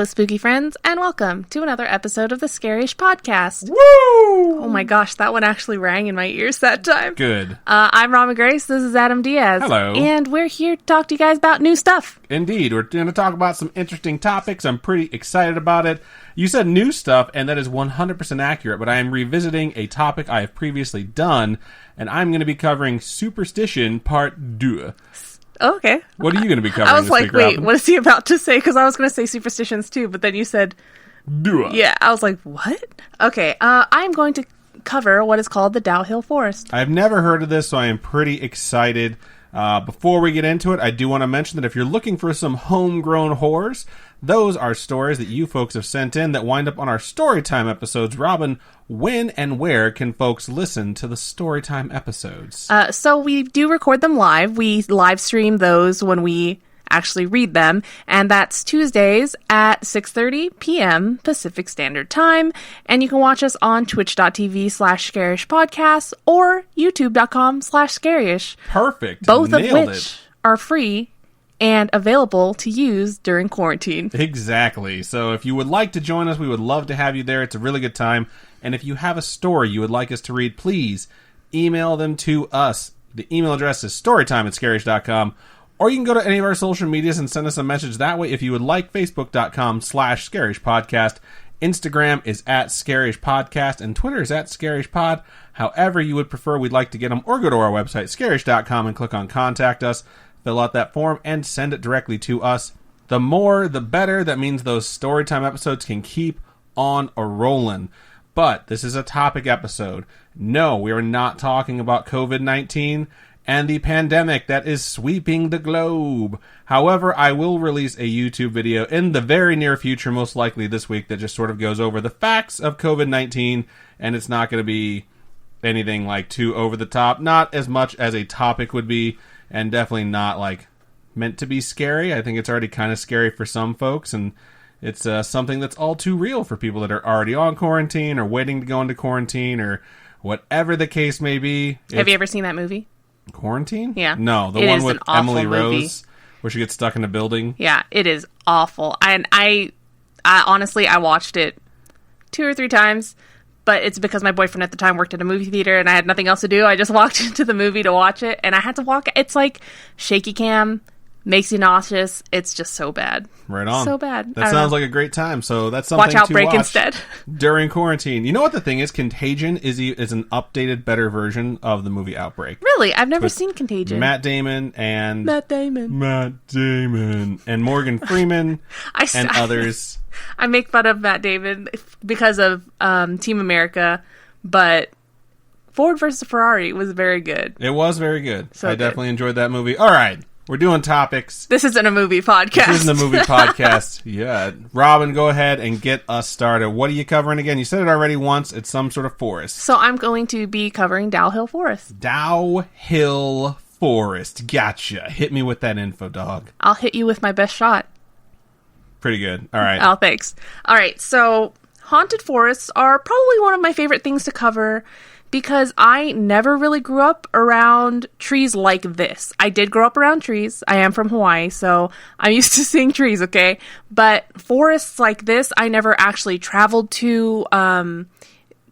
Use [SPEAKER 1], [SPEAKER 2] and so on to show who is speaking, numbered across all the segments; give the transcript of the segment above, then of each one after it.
[SPEAKER 1] Hello, spooky friends, and welcome to another episode of the Scaryish podcast.
[SPEAKER 2] Woo!
[SPEAKER 1] Oh my gosh, that one actually rang in my ears that time.
[SPEAKER 2] Good.
[SPEAKER 1] I'm Rama Grace, this is Adam Diaz.
[SPEAKER 2] Hello.
[SPEAKER 1] And we're here to talk to you guys about new stuff.
[SPEAKER 2] Indeed. We're going to talk about some interesting topics. I'm pretty excited about it. You said new stuff, and that is 100% accurate, but I am revisiting a topic I have previously done, and I'm going to be covering Superstition Part 2.
[SPEAKER 1] Okay.
[SPEAKER 2] What are you going to be covering
[SPEAKER 1] I was
[SPEAKER 2] this
[SPEAKER 1] like,
[SPEAKER 2] week,
[SPEAKER 1] wait,
[SPEAKER 2] Robin?
[SPEAKER 1] what is he about to say? Because I was going to say Superstitions too, but then you said...
[SPEAKER 2] Do it.
[SPEAKER 1] Yeah, I was like, what? Okay, I'm going to cover what is called the Dow Hill Forest.
[SPEAKER 2] I've never heard of this, so I am pretty excited. Before we get into it, I do want to mention that if you're looking for some homegrown horrors, those are stories that you folks have sent in that wind up on our Storytime episodes. Robin, when and where can folks listen to the Storytime episodes?
[SPEAKER 1] So we do record them live. We live stream those when we actually read them, and that's Tuesdays at 6:30 p.m. Pacific Standard Time, and you can watch us on twitch.tv/Scaryish Podcasts or youtube.com/Scaryish.
[SPEAKER 2] Perfect.
[SPEAKER 1] Both of
[SPEAKER 2] Nailed
[SPEAKER 1] which
[SPEAKER 2] it.
[SPEAKER 1] are free and available to use during quarantine.
[SPEAKER 2] Exactly. So if you would like to join us, we would love to have you there. It's a really good time. And if you have a story you would like us to read, please email them to us. The email address is storytime@scaryish.com. Or you can go to any of our social medias and send us a message that way if you would like. Facebook.com/Scaryish Podcast. Instagram is @Scaryish Podcast. And Twitter is @Scaryish Pod. However you would prefer, we'd like to get them. Or go to our website, scaryish.com, and click on Contact Us. Fill out that form and send it directly to us. The more, the better. That means those Storytime episodes can keep on a-rolling. But this is a topic episode. No, we are not talking about COVID-19 and the pandemic that is sweeping the globe. However, I will release a YouTube video in the very near future, most likely this week, that just sort of goes over the facts of COVID-19, and it's not going to be anything like too over the top. Not as much as a topic would be, and definitely not like meant to be scary. I think it's already kind of scary for some folks, and it's something that's all too real for people that are already on quarantine or waiting to go into quarantine or whatever the case may be.
[SPEAKER 1] Have you ever seen that movie?
[SPEAKER 2] Quarantine?
[SPEAKER 1] Yeah.
[SPEAKER 2] No, the
[SPEAKER 1] It
[SPEAKER 2] one
[SPEAKER 1] is
[SPEAKER 2] with
[SPEAKER 1] an awful
[SPEAKER 2] Emily
[SPEAKER 1] movie.
[SPEAKER 2] Rose, where she gets stuck in a building.
[SPEAKER 1] Yeah, it is awful. And I honestly, I watched it 2 or 3 times, but it's because my boyfriend at the time worked at a movie theater and I had nothing else to do. I just walked into the movie to watch it, and I had to walk. It's like shaky cam, makes you nauseous. It's just so bad.
[SPEAKER 2] Right on.
[SPEAKER 1] So bad.
[SPEAKER 2] That sounds like a great time. So that's something
[SPEAKER 1] Watch
[SPEAKER 2] to
[SPEAKER 1] Outbreak
[SPEAKER 2] watch
[SPEAKER 1] instead.
[SPEAKER 2] during quarantine. You know what the thing is? Contagion is an updated, better version of the movie Outbreak.
[SPEAKER 1] Really? I've never
[SPEAKER 2] With
[SPEAKER 1] seen Contagion.
[SPEAKER 2] Matt Damon and Morgan Freeman and others.
[SPEAKER 1] I make fun of Matt Damon because of Team America, but Ford versus Ferrari was very good.
[SPEAKER 2] It was very good.
[SPEAKER 1] So
[SPEAKER 2] I definitely enjoyed that movie. All right. We're doing topics.
[SPEAKER 1] This isn't a movie podcast.
[SPEAKER 2] This isn't a movie podcast. Yeah. Robin, go ahead and get us started. What are you covering again? You said it already once. It's some sort of forest.
[SPEAKER 1] So I'm going to be covering Dow Hill Forest.
[SPEAKER 2] Dow Hill Forest. Gotcha. Hit me with that info, dog.
[SPEAKER 1] I'll hit you with my best shot.
[SPEAKER 2] Pretty good. All right.
[SPEAKER 1] Oh, thanks. All right, so haunted forests are probably one of my favorite things to cover because I never really grew up around trees like this. I did grow up around trees. I am from Hawaii, so I'm used to seeing trees, okay? But forests like this, I never actually traveled to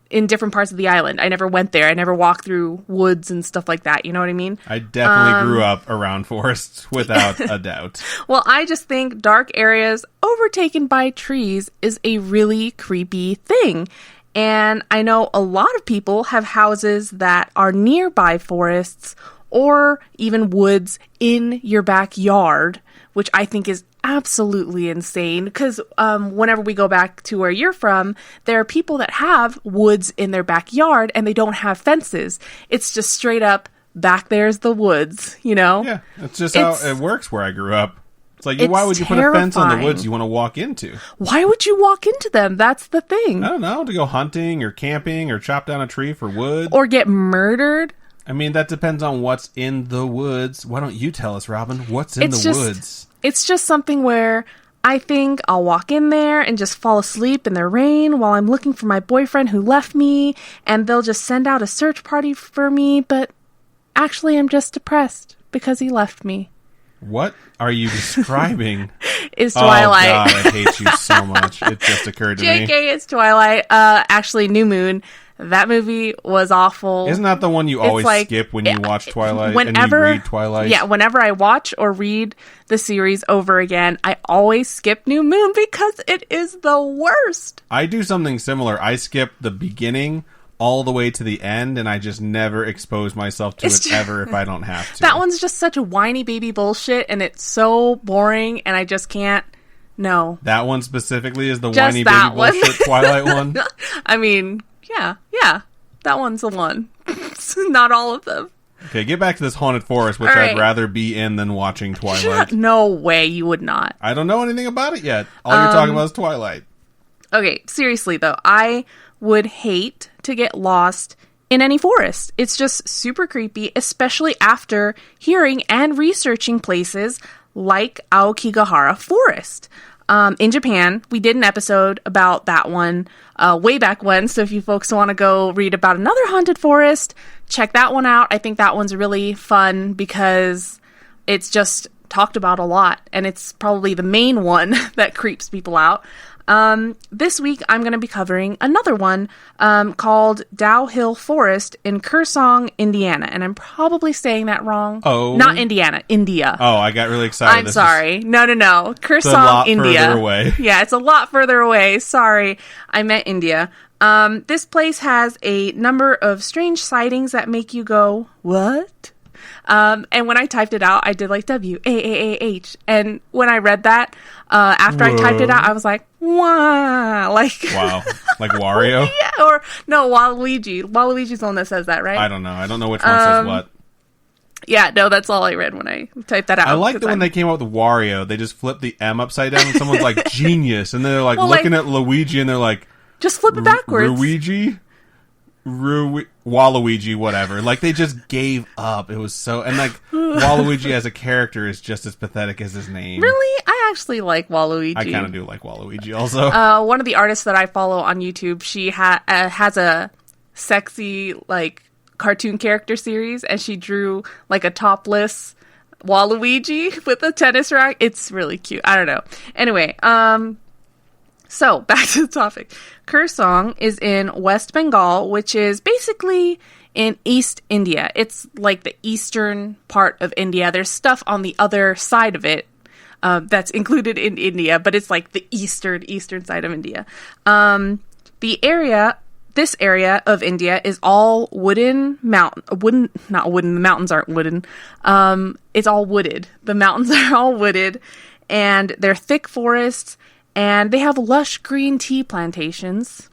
[SPEAKER 1] in different parts of the island. I never went there. I never walked through woods and stuff like that. You know what I mean?
[SPEAKER 2] I definitely grew up around forests without a doubt.
[SPEAKER 1] Well, I just think dark areas overtaken by trees is a really creepy thing. And I know a lot of people have houses that are nearby forests or even woods in your backyard, which I think is absolutely insane. Because whenever we go back to where you're from, there are people that have woods in their backyard and they don't have fences. It's just straight up, back there's the woods, you know?
[SPEAKER 2] Yeah, that's just how it works where I grew up. It's like,
[SPEAKER 1] It's
[SPEAKER 2] why would you put a fence on the
[SPEAKER 1] terrifying.
[SPEAKER 2] woods you want to walk into?
[SPEAKER 1] Why would you walk into them? That's the thing.
[SPEAKER 2] I don't know, to go hunting or camping or chop down a tree for wood.
[SPEAKER 1] Or get murdered.
[SPEAKER 2] I mean, that depends on what's in the woods. Why don't you tell us, Robin? What's in the woods?
[SPEAKER 1] It's just something where I think I'll walk in there and just fall asleep in the rain while I'm looking for my boyfriend who left me, and they'll just send out a search party for me, but actually I'm just depressed because he left me.
[SPEAKER 2] What are you describing?
[SPEAKER 1] Is Twilight.
[SPEAKER 2] Oh, God, I hate you so much. It just occurred to me.
[SPEAKER 1] JK, it's Twilight. Actually, New Moon. That movie was awful.
[SPEAKER 2] Isn't that the one you always skip when you watch Twilight and you read Twilight?
[SPEAKER 1] Yeah, whenever I watch or read the series over again, I always skip New Moon because it is the worst.
[SPEAKER 2] I do something similar. I skip the beginning all the way to the end, and I just never expose myself to it ever if I don't have to.
[SPEAKER 1] That one's just such a whiny baby bullshit, and it's so boring, and I just can't. No.
[SPEAKER 2] That one specifically is the
[SPEAKER 1] just
[SPEAKER 2] whiny baby bullshit Twilight one?
[SPEAKER 1] I mean... Yeah, that one's the one. Not all of them.
[SPEAKER 2] Okay, get back to this haunted forest, which I'd rather be in than watching Twilight.
[SPEAKER 1] No way, you would not.
[SPEAKER 2] I don't know anything about it yet. All you're talking about is Twilight.
[SPEAKER 1] Okay, seriously though, I would hate to get lost in any forest. It's just super creepy, especially after hearing and researching places like Aokigahara Forest. In Japan, we did an episode about that one way back when, so if you folks want to go read about another haunted forest, check that one out. I think that one's really fun because it's just talked about a lot, and it's probably the main one that creeps people out. This week, I'm going to be covering another one called Dow Hill Forest in Kersong, Indiana. And I'm probably saying that wrong.
[SPEAKER 2] Oh.
[SPEAKER 1] Not Indiana, India.
[SPEAKER 2] Oh, I got really excited.
[SPEAKER 1] I'm sorry. No. Kersong,
[SPEAKER 2] a lot
[SPEAKER 1] India.
[SPEAKER 2] Further away.
[SPEAKER 1] Yeah, it's a lot further away. Sorry. I meant India. This place has a number of strange sightings that make you go, what? And when I typed it out, I did like WAAAH. And when I read that, after I typed it out, I was like, wow. Like,
[SPEAKER 2] wow. Like Wario?
[SPEAKER 1] Yeah, or no, Waluigi. Waluigi's the one that says that, right?
[SPEAKER 2] I don't know. I don't know which one says what.
[SPEAKER 1] Yeah, no, that's all I read when I typed that out.
[SPEAKER 2] I like that when they came out with Wario, they just flipped the M upside down and someone's like, genius. And they're like looking at Luigi and they're like,
[SPEAKER 1] just flip it backwards.
[SPEAKER 2] Luigi? Waluigi, whatever. Like, they just gave up. It was so... And, like, Waluigi as a character is just as pathetic as his name.
[SPEAKER 1] Really? I actually like Waluigi.
[SPEAKER 2] I kind of do like Waluigi also.
[SPEAKER 1] One of the artists that I follow on YouTube, she has a sexy, like, cartoon character series, and she drew, like, a topless Waluigi with a tennis racket. It's really cute. I don't know. Anyway, so, back to the topic. Kersong is in West Bengal, which is basically in East India. It's like the eastern part of India. There's stuff on the other side of it that's included in India, but it's like the eastern side of India. This area of India is all the mountains aren't wooden. It's all wooded. The mountains are all wooded, and they're thick forests. And they have lush green tea plantations.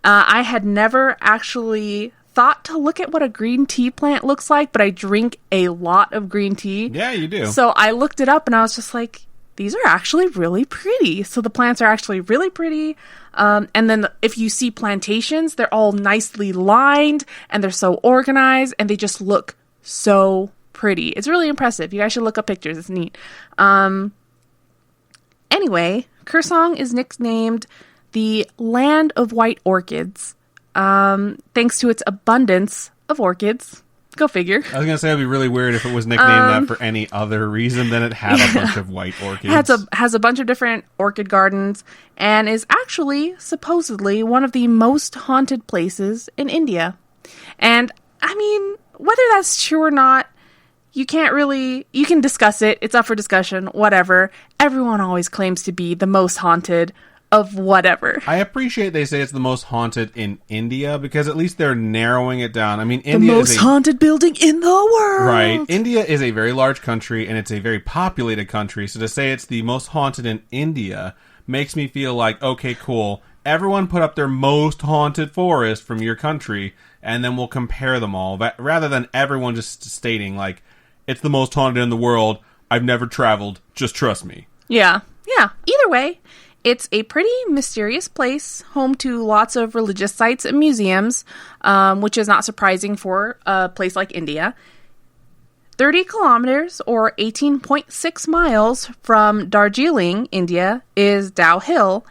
[SPEAKER 1] I had never actually thought to look at what a green tea plant looks like, but I drink a lot of green tea.
[SPEAKER 2] Yeah, you do.
[SPEAKER 1] So I looked it up and I was just like, these are actually really pretty. So the plants are actually really pretty. And then if you see plantations, they're all nicely lined and they're so organized and they just look so pretty. It's really impressive. You guys should look up pictures. It's neat. Anyway, Kersong is nicknamed the Land of White Orchids, thanks to its abundance of orchids. Go figure.
[SPEAKER 2] I was going to say it'd be really weird if it was nicknamed that for any other reason than it had a bunch of white orchids.
[SPEAKER 1] Has a bunch of different orchid gardens and is actually supposedly one of the most haunted places in India. And, I mean, whether that's true or not, you can discuss it. It's up for discussion, whatever. Everyone always claims to be the most haunted of whatever.
[SPEAKER 2] I appreciate they say it's the most haunted in India because at least they're narrowing it down. I mean, India
[SPEAKER 1] the most haunted building in the world.
[SPEAKER 2] Right. India is a very large country and it's a very populated country. So to say it's the most haunted in India makes me feel like, okay, cool. Everyone put up their most haunted forest from your country and then we'll compare them all. But rather than everyone just stating like, it's the most haunted in the world. I've never traveled. Just trust me.
[SPEAKER 1] Yeah. Either way, it's a pretty mysterious place, home to lots of religious sites and museums, which is not surprising for a place like India. 30 kilometers, or 18.6 miles from Darjeeling, India, is Dow Hill,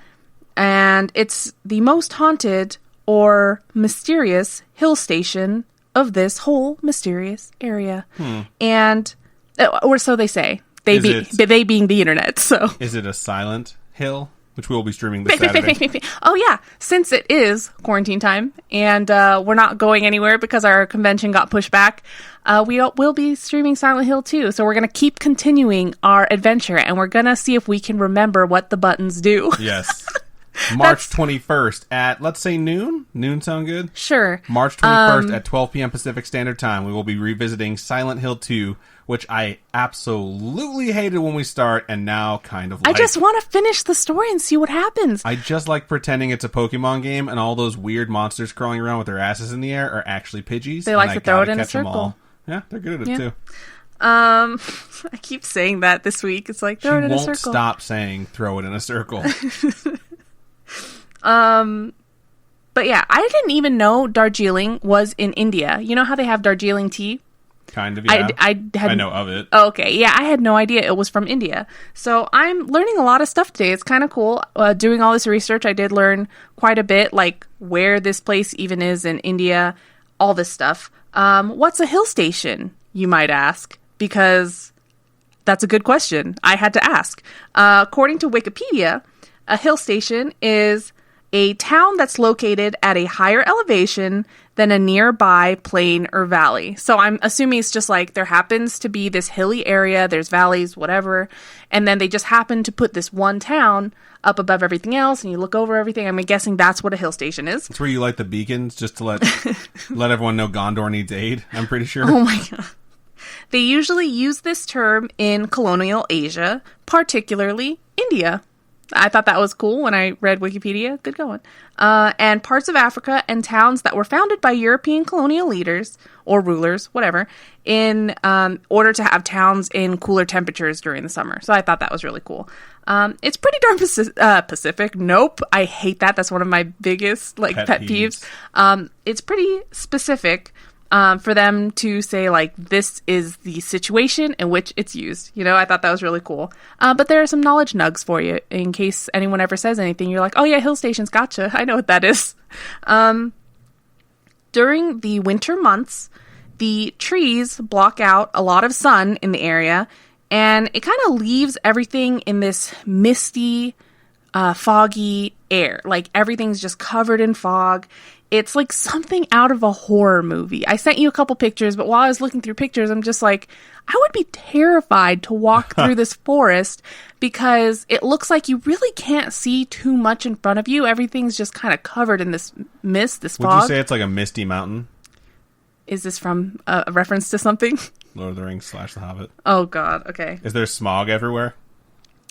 [SPEAKER 1] and it's the most haunted or mysterious hill station of this whole mysterious area. And, or so they say. They being the internet. So
[SPEAKER 2] is it a Silent Hill, which we will be streaming this Saturday?
[SPEAKER 1] Oh yeah, since it is quarantine time and we're not going anywhere because our convention got pushed back, we will be streaming Silent Hill 2. So we're going to keep continuing our adventure, and we're going to see if we can remember what the buttons do.
[SPEAKER 2] Yes. March 21st at, let's say, noon? Noon sound good?
[SPEAKER 1] Sure.
[SPEAKER 2] March 21st at 12 p.m. Pacific Standard Time. We will be revisiting Silent Hill 2, which I absolutely hated when we start, and now kind of like.
[SPEAKER 1] I just want to finish the story and see what happens.
[SPEAKER 2] I just like pretending it's a Pokemon game, and all those weird monsters crawling around with their asses in the air are actually Pidgeys.
[SPEAKER 1] They like to throw it in a circle.
[SPEAKER 2] Yeah, they're good at it, too.
[SPEAKER 1] I keep saying that this week. It's like, throw it in a circle.
[SPEAKER 2] She won't stop saying, throw it in a circle.
[SPEAKER 1] But yeah, I didn't even know Darjeeling was in India. You know how they have Darjeeling tea?
[SPEAKER 2] Kind of, yeah. I know of it.
[SPEAKER 1] Oh, okay, yeah, I had no idea it was from India. So I'm learning a lot of stuff today. It's kind of cool. Doing all this research, I did learn quite a bit, like where this place even is in India, all this stuff. What's a hill station, you might ask? Because that's a good question. I had to ask. According to Wikipedia, a hill station is a town that's located at a higher elevation than a nearby plain or valley. So I'm assuming it's just like there happens to be this hilly area, there's valleys, whatever, and then they just happen to put this one town up above everything else, and you look over everything. I'm guessing that's what a hill station is.
[SPEAKER 2] It's where you light the beacons just to let everyone know Gondor needs aid, I'm pretty sure.
[SPEAKER 1] Oh my god. They usually use this term in colonial Asia, particularly India. I thought that was cool when I read Wikipedia. Good going. And parts of Africa and towns that were founded by European colonial leaders or rulers, whatever, in order to have towns in cooler temperatures during the summer. So I thought that was really cool. It's pretty darn Pacific. Nope. I hate that. That's one of my biggest pet peeves. It's pretty specific. For them to say, like, this is the situation in which it's used. You know, I thought that was really cool. But there are some knowledge nugs for you in case anyone ever says anything. You're like, oh yeah, hill stations, gotcha. I know what that is. During the winter months, the trees block out a lot of sun in the area, and it kind of leaves everything in this misty, foggy air. Like, everything's just covered in fog. It's like something out of a horror movie. I sent you a couple pictures, but while I was looking through pictures, I'm just like, I would be terrified to walk through this forest because it looks like you really can't see too much in front of you. Everything's just kind of covered in this mist, this fog.
[SPEAKER 2] Would you say it's like a misty mountain?
[SPEAKER 1] Is this from a reference to something?
[SPEAKER 2] Lord of the Rings / The Hobbit.
[SPEAKER 1] Oh, God. Okay.
[SPEAKER 2] Is there smog everywhere?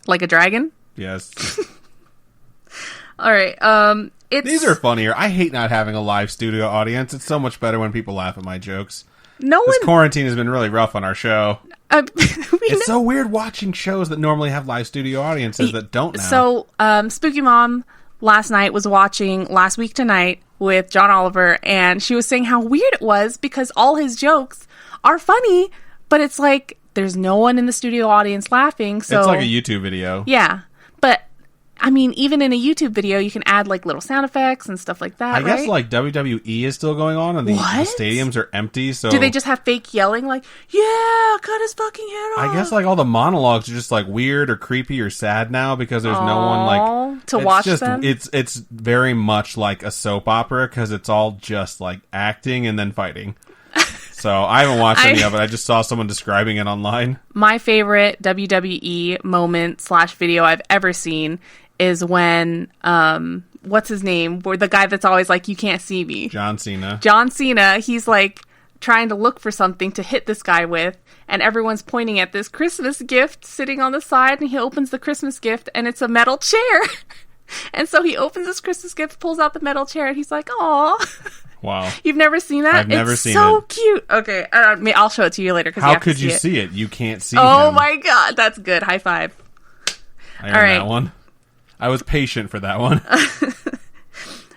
[SPEAKER 1] Like a dragon?
[SPEAKER 2] Yes.
[SPEAKER 1] All right.
[SPEAKER 2] These are funnier. I hate not having a live studio audience. It's so much better when people laugh at my jokes. This quarantine has been really rough on our show. It's so weird watching shows that normally have live studio audiences that don't now.
[SPEAKER 1] So, Spooky Mom last night was watching Last Week Tonight with John Oliver, and she was saying how weird it was because all his jokes are funny, but it's like there's no one in the studio audience laughing. So
[SPEAKER 2] it's like a YouTube video.
[SPEAKER 1] Yeah, but I mean, even in a YouTube video, you can add like little sound effects and stuff like that.
[SPEAKER 2] I guess like WWE is still going on, and the stadiums are empty. So
[SPEAKER 1] do they just have fake yelling like, "Yeah, cut his fucking head off"?
[SPEAKER 2] I guess like all the monologues are just like weird or creepy or sad now because there's no one like
[SPEAKER 1] to watch them.
[SPEAKER 2] It's very much like a soap opera because it's all just like acting and then fighting. So I haven't watched any of it. I just saw someone describing it online. My favorite WWE moment / video I've ever seen is when, what's his name? Where the guy that's always like, you can't see me. John Cena, he's like trying to look for something to hit this guy with, and everyone's pointing at this Christmas gift sitting on the side, and he opens the Christmas gift, and it's a metal chair. And so he opens this Christmas gift, pulls out the metal chair, and he's like, aw. Wow. You've never seen that? I've never seen it. It's so cute. Okay, I'll show it to you later. How could you see it? You can't see him. My God, that's good. High five. I earned that one. I was patient for that one.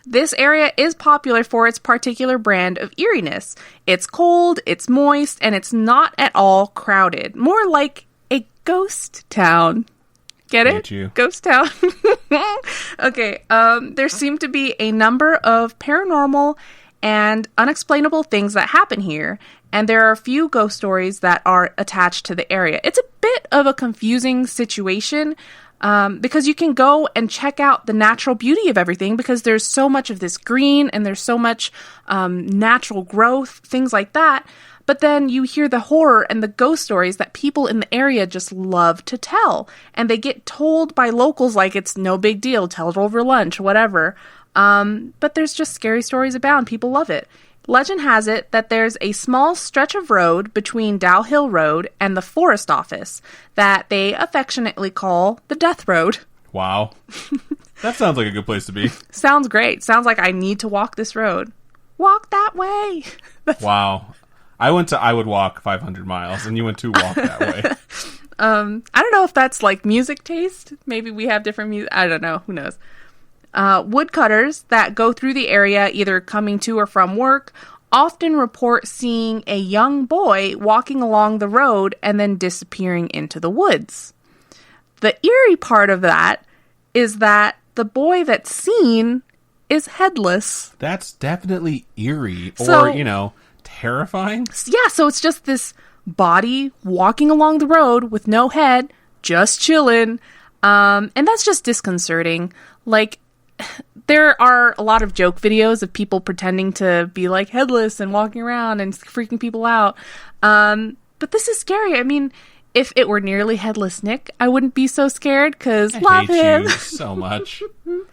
[SPEAKER 2] This area is popular for its particular brand of eeriness. It's cold, it's moist, and it's not at all crowded. More like a ghost town. Get it? Hate you. Ghost town. Okay. There seem to be a number of paranormal
[SPEAKER 1] and unexplainable things that happen here. And there are a few ghost stories that are attached to the area. It's a bit of a confusing situation because you can go and check out the natural beauty of everything because there's so much of this green and there's so much natural growth, things like that. But then you hear the horror and the ghost stories that people in the area just love to tell. And they get told by locals like it's no big deal, tell it over lunch, whatever. But there's just scary stories abound. People love it. Legend has it that there's a small stretch of road between Dow Hill Road and the forest office that they affectionately call the Death Road.
[SPEAKER 2] Wow. That sounds like a good place to be.
[SPEAKER 1] Sounds great. Sounds like I need to walk this road. Walk that way.
[SPEAKER 2] Wow. I would walk 500 miles, and you went to walk that way.
[SPEAKER 1] I don't know if that's like music taste. Maybe we have different music. I don't know. Who knows? Woodcutters that go through the area, either coming to or from work, often report seeing a young boy walking along the road and then disappearing into the woods. The eerie part of that is that the boy that's seen is headless.
[SPEAKER 2] That's definitely eerie,
[SPEAKER 1] So-
[SPEAKER 2] or, terrifying.
[SPEAKER 1] Yeah, so it's just this body walking along the road with no head, just chilling. And that's just disconcerting. Like, there are a lot of joke videos of people pretending to be like headless and walking around and freaking people out. But this is scary. I mean, if it were nearly Headless Nick, I wouldn't be so scared because love
[SPEAKER 2] hate
[SPEAKER 1] him.
[SPEAKER 2] you so much.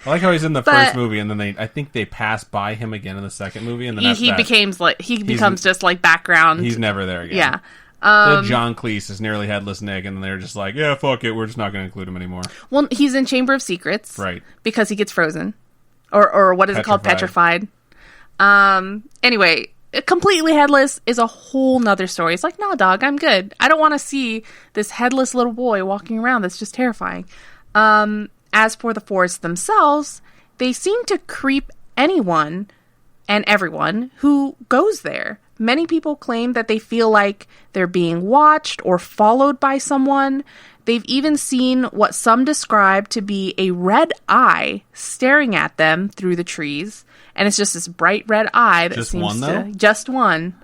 [SPEAKER 2] I like how he's in the first movie, and then I think they pass by him again in the second movie, and then
[SPEAKER 1] he becomes just like background.
[SPEAKER 2] He's never there again.
[SPEAKER 1] Yeah.
[SPEAKER 2] John Cleese is nearly Headless Nick, and then they're just like, yeah, fuck it, we're just not going to include him anymore.
[SPEAKER 1] Well, he's in Chamber of Secrets,
[SPEAKER 2] Right?
[SPEAKER 1] Because he gets frozen, or what is it called, petrified. Anyway. Completely headless is a whole nother story. It's like, no, dog, I'm good. I don't want to see this headless little boy walking around. That's just terrifying. As for the forests themselves, they seem to creep anyone and everyone who goes there. Many people claim that they feel like they're being watched or followed by someone. They've even seen what some describe to be a red eye staring at them through the trees. And it's just this bright red eye that
[SPEAKER 2] Just
[SPEAKER 1] seems
[SPEAKER 2] one, though?
[SPEAKER 1] just one.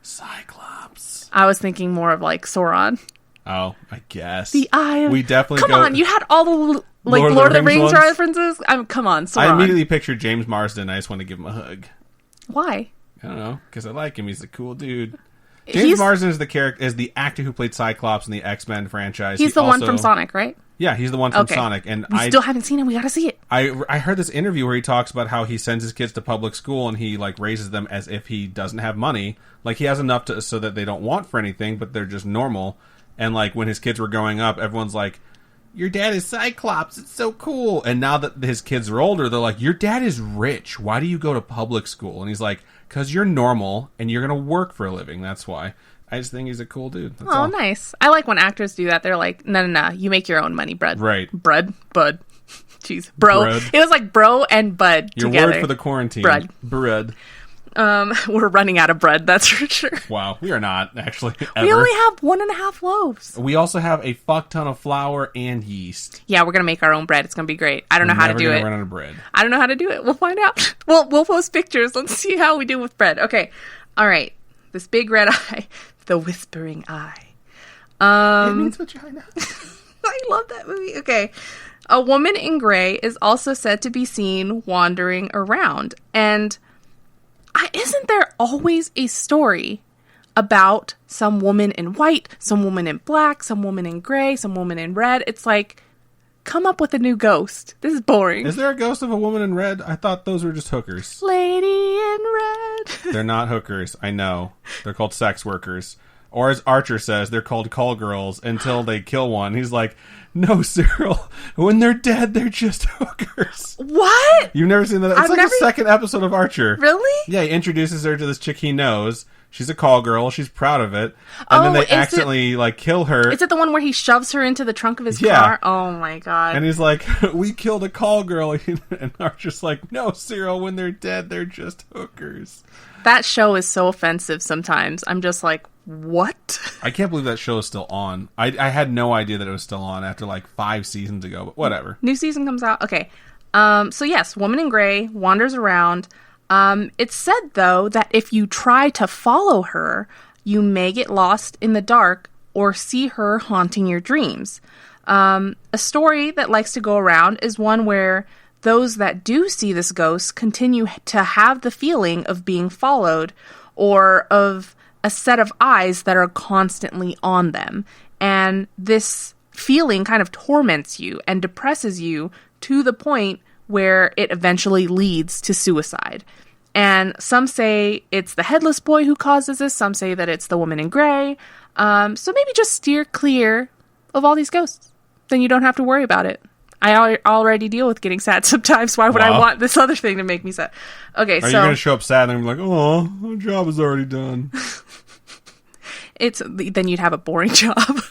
[SPEAKER 2] Cyclops.
[SPEAKER 1] I was thinking more of like Sauron.
[SPEAKER 2] Oh, I guess.
[SPEAKER 1] The eye of...
[SPEAKER 2] We definitely
[SPEAKER 1] Come on, you had all the Lord of the Rings
[SPEAKER 2] ones?
[SPEAKER 1] references? Come on, Sauron.
[SPEAKER 2] I immediately pictured James Marsden. I just want to give him a hug.
[SPEAKER 1] Why?
[SPEAKER 2] I don't know, because I like him. He's a cool dude. James Marsden is the actor who played Cyclops in the X-Men franchise.
[SPEAKER 1] He's the one from Sonic, right?
[SPEAKER 2] Yeah, he's the one from
[SPEAKER 1] Okay.
[SPEAKER 2] Sonic. And
[SPEAKER 1] We still haven't seen him. We gotta see it.
[SPEAKER 2] I heard this interview where he talks about how he sends his kids to public school and he like raises them as if he doesn't have money. Like he has enough so that they don't want for anything, but they're just normal. And like when his kids were growing up, everyone's like, "Your dad is Cyclops. It's so cool." And now that his kids are older, they're like, "Your dad is rich. Why do you go to public school?" And he's like, "'Cause you're normal and you're gonna work for a living. That's why." I just think he's a cool dude. That's all.
[SPEAKER 1] Nice. I like when actors do that. They're like, no. You make your own money, bud.
[SPEAKER 2] Right.
[SPEAKER 1] Bud. Jeez. Bro.
[SPEAKER 2] Brud.
[SPEAKER 1] It was like bro and bud
[SPEAKER 2] Your
[SPEAKER 1] together.
[SPEAKER 2] word for the quarantine.
[SPEAKER 1] Brud.
[SPEAKER 2] Brud.
[SPEAKER 1] We're running out of bread, that's for sure.
[SPEAKER 2] Wow. We are not, actually, ever.
[SPEAKER 1] We only have 1.5 loaves.
[SPEAKER 2] We also have a fuck ton of flour and yeast.
[SPEAKER 1] Yeah, we're going to make our own bread. It's going to be great. I don't know how to do it.
[SPEAKER 2] Run out of bread.
[SPEAKER 1] I don't know how to do it. We'll find out. We'll post pictures. Let's see how we do with bread. Okay. All right. This big red eye. The Whispering Eye.
[SPEAKER 2] It means vagina.
[SPEAKER 1] I love that movie. Okay. A woman in gray is also said to be seen wandering around. And isn't there always a story about some woman in white, some woman in black, some woman in gray, some woman in red? It's like, come up with a new ghost. This is boring.
[SPEAKER 2] Is there a ghost of a woman in red? I thought those were just hookers.
[SPEAKER 1] Lady in red.
[SPEAKER 2] They're not hookers. I know. They're called sex workers. Or as Archer says, they're called call girls until they kill one. He's like, "No, Cyril. When they're dead, they're just hookers."
[SPEAKER 1] What?
[SPEAKER 2] You've never seen that? It's
[SPEAKER 1] I've
[SPEAKER 2] like
[SPEAKER 1] never...
[SPEAKER 2] the second episode of Archer.
[SPEAKER 1] Really?
[SPEAKER 2] Yeah, he introduces her to this chick he knows. She's a call girl. She's proud of it. And then they accidentally, kill her.
[SPEAKER 1] Is it the one where he shoves her into the trunk of his car? Oh, my God.
[SPEAKER 2] And he's like, "We killed a call girl." And Archer's like, "No, Cyril, when they're dead, they're just hookers."
[SPEAKER 1] That show is so offensive sometimes. I'm just like, what?
[SPEAKER 2] I can't believe that show is still on. I had no idea that it was still on after 5 seasons ago, but whatever.
[SPEAKER 1] New season comes out. Okay. So yes, woman in gray wanders around. It's said, though, that if you try to follow her, you may get lost in the dark or see her haunting your dreams. A story that likes to go around is one where those that do see this ghost continue to have the feeling of being followed or of a set of eyes that are constantly on them. And this feeling kind of torments you and depresses you to the point where it eventually leads to suicide. And some say it's the headless boy who causes this. Some say that it's the woman in gray. So maybe just steer clear of all these ghosts. Then you don't have to worry about it. I already deal with getting sad sometimes. Why would I want this other thing to make me sad? Okay,
[SPEAKER 2] Are you going to show up sad and be like, oh, my job is already done?
[SPEAKER 1] Then you'd have a boring job.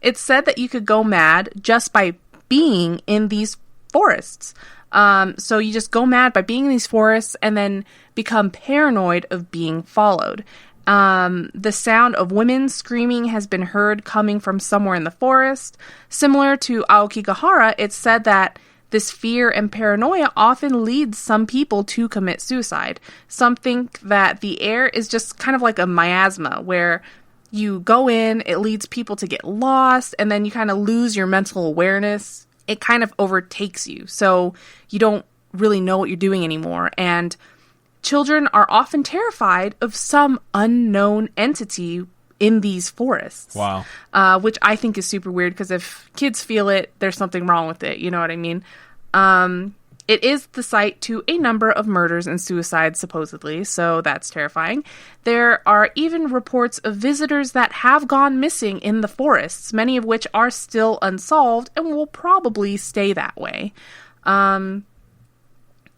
[SPEAKER 1] It's said that you could go mad just by being in these forests. So you just go mad by being in these forests and then become paranoid of being followed. The sound of women screaming has been heard coming from somewhere in the forest. Similar to Aokigahara, it's said that this fear and paranoia often leads some people to commit suicide. Some think that the air is just kind of like a miasma, where you go in, it leads people to get lost, and then you kind of lose your mental awareness. It kind of overtakes you, so you don't really know what you're doing anymore. And children are often terrified of some unknown entity in these forests.
[SPEAKER 2] Wow.
[SPEAKER 1] Which I think is super weird, because if kids feel it, there's something wrong with it. You know what I mean? It is the site to a number of murders and suicides, supposedly, so that's terrifying. There are even reports of visitors that have gone missing in the forests, many of which are still unsolved and will probably stay that way.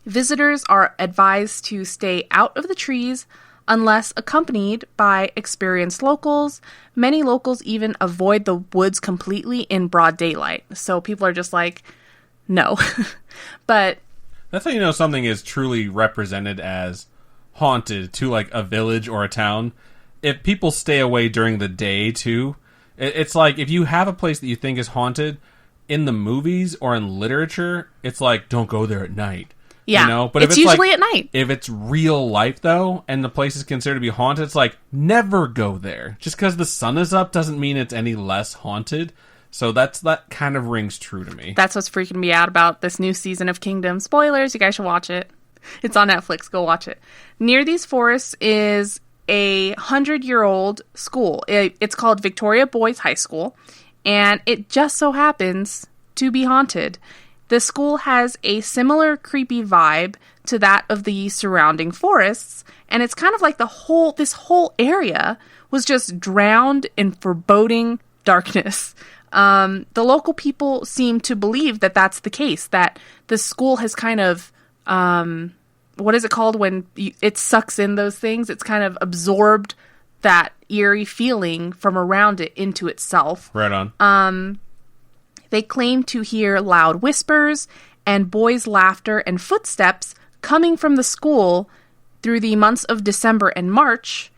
[SPEAKER 1] Visitors are advised to stay out of the trees unless accompanied by experienced locals. Many locals even avoid the woods completely in broad daylight. So people are just like, no. But
[SPEAKER 2] that's how you know something is truly represented as haunted to like a village or a town. If people stay away during the day too, it's like if you have a place that you think is haunted in the movies or in literature, it's like, don't go there at night.
[SPEAKER 1] Yeah,
[SPEAKER 2] you know? But
[SPEAKER 1] it's
[SPEAKER 2] if it's
[SPEAKER 1] usually
[SPEAKER 2] like,
[SPEAKER 1] at night.
[SPEAKER 2] If it's real life, though, and the place is considered to be haunted, it's like, never go there. Just because the sun is up doesn't mean it's any less haunted. So that kind of rings true to me.
[SPEAKER 1] That's what's freaking me out about this new season of Kingdom. Spoilers, you guys should watch it. It's on Netflix. Go watch it. Near these forests is a 100-year-old school. It's called Victoria Boys High School, and it just so happens to be haunted. The school has a similar creepy vibe to that of the surrounding forests, and it's kind of like this whole area was just drowned in foreboding darkness. The local people seem to believe that that's the case, that the school has kind of, what is it called when it sucks in those things? It's kind of absorbed that eerie feeling from around it into itself.
[SPEAKER 2] Right on.
[SPEAKER 1] They claim to hear loud whispers and boys' laughter and footsteps coming from the school through the months of December and March,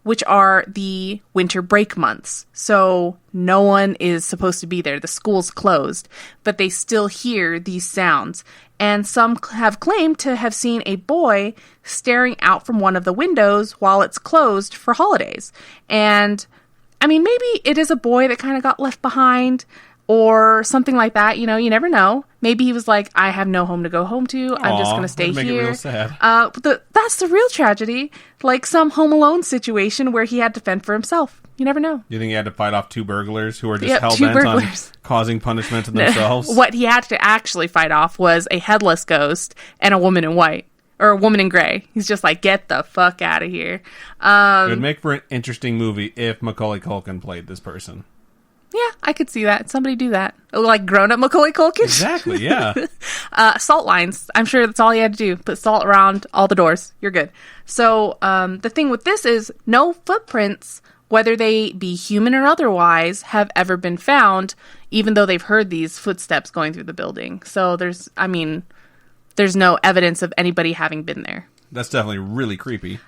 [SPEAKER 1] which are the winter break months. So no one is supposed to be there. The school's closed, but they still hear these sounds. And some have claimed to have seen a boy staring out from one of the windows while it's closed for holidays. And, I mean, maybe it is a boy that kind of got left behind, or something like that. You know, you never know. Maybe he was like, I have no home to go home to. I'm just going to stay
[SPEAKER 2] make
[SPEAKER 1] here.
[SPEAKER 2] It real sad.
[SPEAKER 1] But that's the real tragedy. Like some Home Alone situation where he had to fend for himself. You never know.
[SPEAKER 2] You think he had to fight off two burglars who were just hell-bent on causing punishment to themselves?
[SPEAKER 1] What he had to actually fight off was a headless ghost and a woman in white. Or a woman in gray. He's just like, get the fuck out of here.
[SPEAKER 2] It would make for an interesting movie if Macaulay Culkin played this person.
[SPEAKER 1] Yeah, I could see that. Somebody do that. Like grown-up Macaulay Culkin?
[SPEAKER 2] Exactly, yeah.
[SPEAKER 1] Salt lines. I'm sure that's all you had to do. Put salt around all the doors. You're good. So the thing with this is no footprints, whether they be human or otherwise, have ever been found, even though they've heard these footsteps going through the building. So there's no evidence of anybody having been there.
[SPEAKER 2] That's definitely really creepy.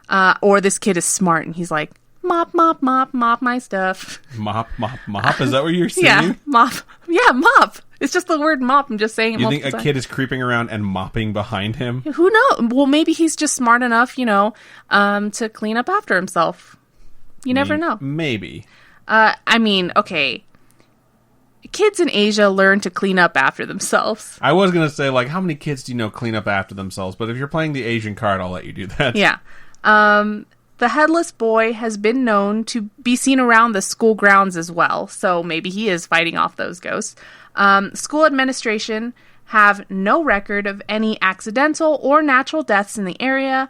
[SPEAKER 1] Or this kid is smart and he's like, mop, mop, mop, mop my stuff.
[SPEAKER 2] Mop, mop, mop. Is that what you're singing?
[SPEAKER 1] Yeah, mop. Yeah, mop. It's just the word mop. I'm just saying it
[SPEAKER 2] You think
[SPEAKER 1] multiple
[SPEAKER 2] a
[SPEAKER 1] times.
[SPEAKER 2] kid is creeping around and mopping behind him?
[SPEAKER 1] Who knows? Well, maybe he's just smart enough, to clean up after himself. You never know.
[SPEAKER 2] Maybe.
[SPEAKER 1] Okay. Kids in Asia learn to clean up after themselves.
[SPEAKER 2] I was going to say, like, how many kids do you know clean up after themselves? But if you're playing the Asian card, I'll let you do that.
[SPEAKER 1] Yeah. The headless boy has been known to be seen around the school grounds as well, so maybe he is fighting off those ghosts. School administration have no record of any accidental or natural deaths in the area,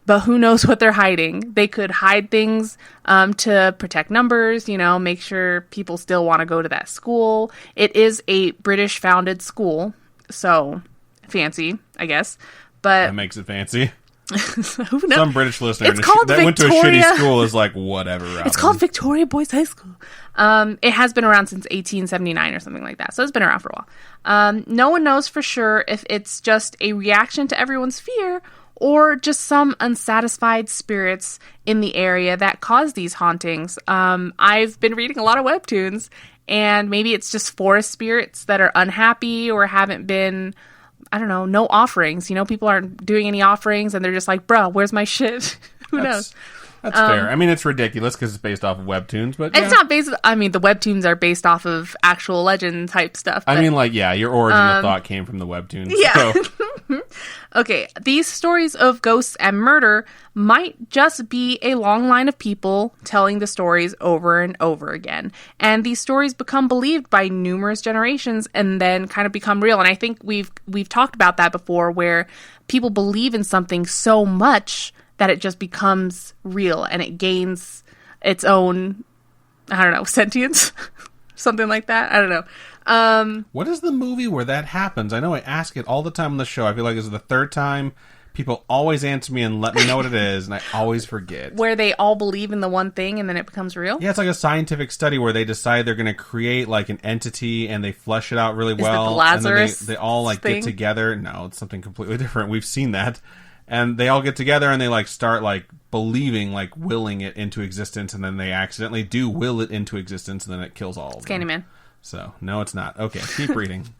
[SPEAKER 1] but who knows what they're hiding. They could hide things to protect numbers, make sure people still want to go to that school. It is a British-founded school, so fancy, I guess. But
[SPEAKER 2] That makes it fancy.
[SPEAKER 1] who knows?
[SPEAKER 2] Some British listener
[SPEAKER 1] It's called
[SPEAKER 2] that went to a
[SPEAKER 1] Victoria.
[SPEAKER 2] shitty school is like, whatever, Robin.
[SPEAKER 1] It's called Victoria Boys High School. It has been around since 1879 or something like that, so it's been around for a while. No one knows for sure if it's just a reaction to everyone's fear or just some unsatisfied spirits in the area that cause these hauntings. I've been reading a lot of webtoons, and maybe it's just forest spirits that are unhappy or haven't been, I don't know, no offerings. People aren't doing any offerings, and they're just like, bruh, where's my shit? Who knows?
[SPEAKER 2] That's fair. I mean, it's ridiculous because it's based off of webtoons, but
[SPEAKER 1] It's not based. I mean, the webtoons are based off of actual legend type stuff.
[SPEAKER 2] I mean, like, yeah, your origin of thought came from the webtoons.
[SPEAKER 1] Yeah.
[SPEAKER 2] So,
[SPEAKER 1] Okay, these stories of ghosts and murder might just be a long line of people telling the stories over and over again. And these stories become believed by numerous generations and then kind of become real. And I think we've talked about that before, where people believe in something so much that it just becomes real and it gains its own, I don't know, sentience? Something like that. I don't know.
[SPEAKER 2] what is the movie where that happens? I know I ask it all the time on the show. I feel like it's the third time. People always answer me and let me know what it is, and I always forget.
[SPEAKER 1] Where they all believe in the one thing and then it becomes real?
[SPEAKER 2] Yeah, it's like a scientific study where they decide they're going to create like an entity and they flesh it out really well.
[SPEAKER 1] Is it the Lazarus
[SPEAKER 2] and then they all like
[SPEAKER 1] thing?
[SPEAKER 2] get together. No, it's something completely different. We've seen that. And they all get together and they like start like believing, like willing it into existence, and then they accidentally do will it into existence, and then it kills all of them.
[SPEAKER 1] Candyman.
[SPEAKER 2] So, no, it's not. Okay, keep reading.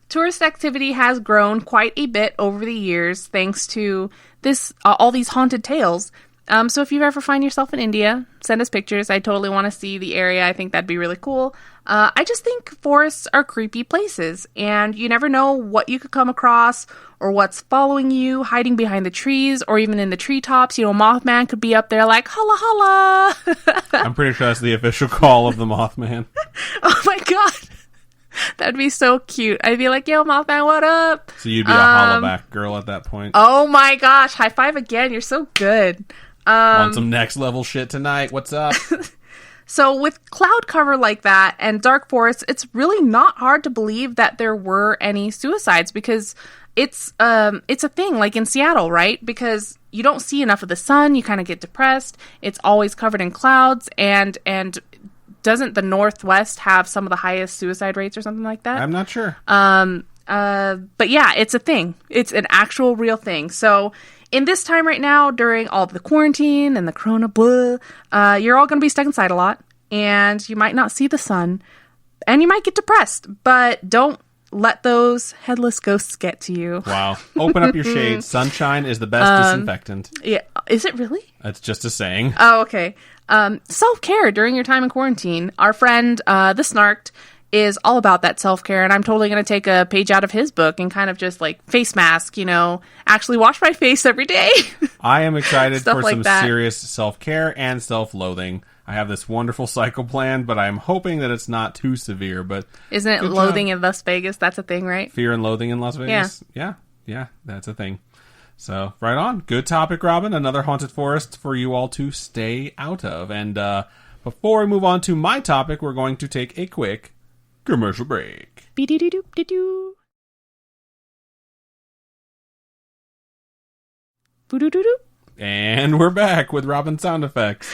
[SPEAKER 1] Tourist activity has grown quite a bit over the years thanks to this all these haunted tales. So if you ever find yourself in India, send us pictures. I totally want to see the area. I think that'd be really cool. I just think forests are creepy places, and you never know what you could come across or what's following you, hiding behind the trees or even in the treetops. Mothman could be up there like, holla, holla.
[SPEAKER 2] I'm pretty sure that's the official call of the Mothman.
[SPEAKER 1] Oh my God. That'd be so cute. I'd be like, yo, Mothman, what up?
[SPEAKER 2] So you'd be a hollaback girl at that point.
[SPEAKER 1] Oh my gosh. High five again. You're so good.
[SPEAKER 2] Want some next level shit tonight? What's up?
[SPEAKER 1] So with cloud cover like that and dark forests, it's really not hard to believe that there were any suicides, because it's a thing, like in Seattle, right? Because you don't see enough of the sun, you kind of get depressed. It's always covered in clouds, and doesn't the Northwest have some of the highest suicide rates or something like that?
[SPEAKER 2] I'm not sure.
[SPEAKER 1] But yeah, it's a thing. It's an actual real thing. So in this time right now, during all of the quarantine and the corona blah, you're all going to be stuck inside a lot, and you might not see the sun, and you might get depressed, but don't let those headless ghosts get to you.
[SPEAKER 2] Wow. Open up your shades. Sunshine is the best disinfectant.
[SPEAKER 1] Yeah. Is it really?
[SPEAKER 2] That's just a saying.
[SPEAKER 1] Oh, okay. Self-care during your time in quarantine. Our friend, the Snarked, is all about that self-care, and I'm totally going to take a page out of his book and kind of just like face mask, actually wash my face every day.
[SPEAKER 2] I am excited
[SPEAKER 1] Stuff
[SPEAKER 2] for
[SPEAKER 1] like
[SPEAKER 2] some
[SPEAKER 1] that.
[SPEAKER 2] serious self-care and self-loathing. I have this wonderful cycle plan, but I'm hoping that it's not too severe. But
[SPEAKER 1] Isn't it
[SPEAKER 2] good
[SPEAKER 1] loathing
[SPEAKER 2] job.
[SPEAKER 1] in Las Vegas? That's a thing, right?
[SPEAKER 2] Fear and loathing in Las Vegas? Yeah, that's a thing. So, right on. Good topic, Robin. Another haunted forest for you all to stay out of. And before we move on to my topic, we're going to take a quick commercial break.
[SPEAKER 1] Be-dee-dee-doop-dee-doo. Boo-doo-doo-doo.
[SPEAKER 2] And we're back with Robin sound effects.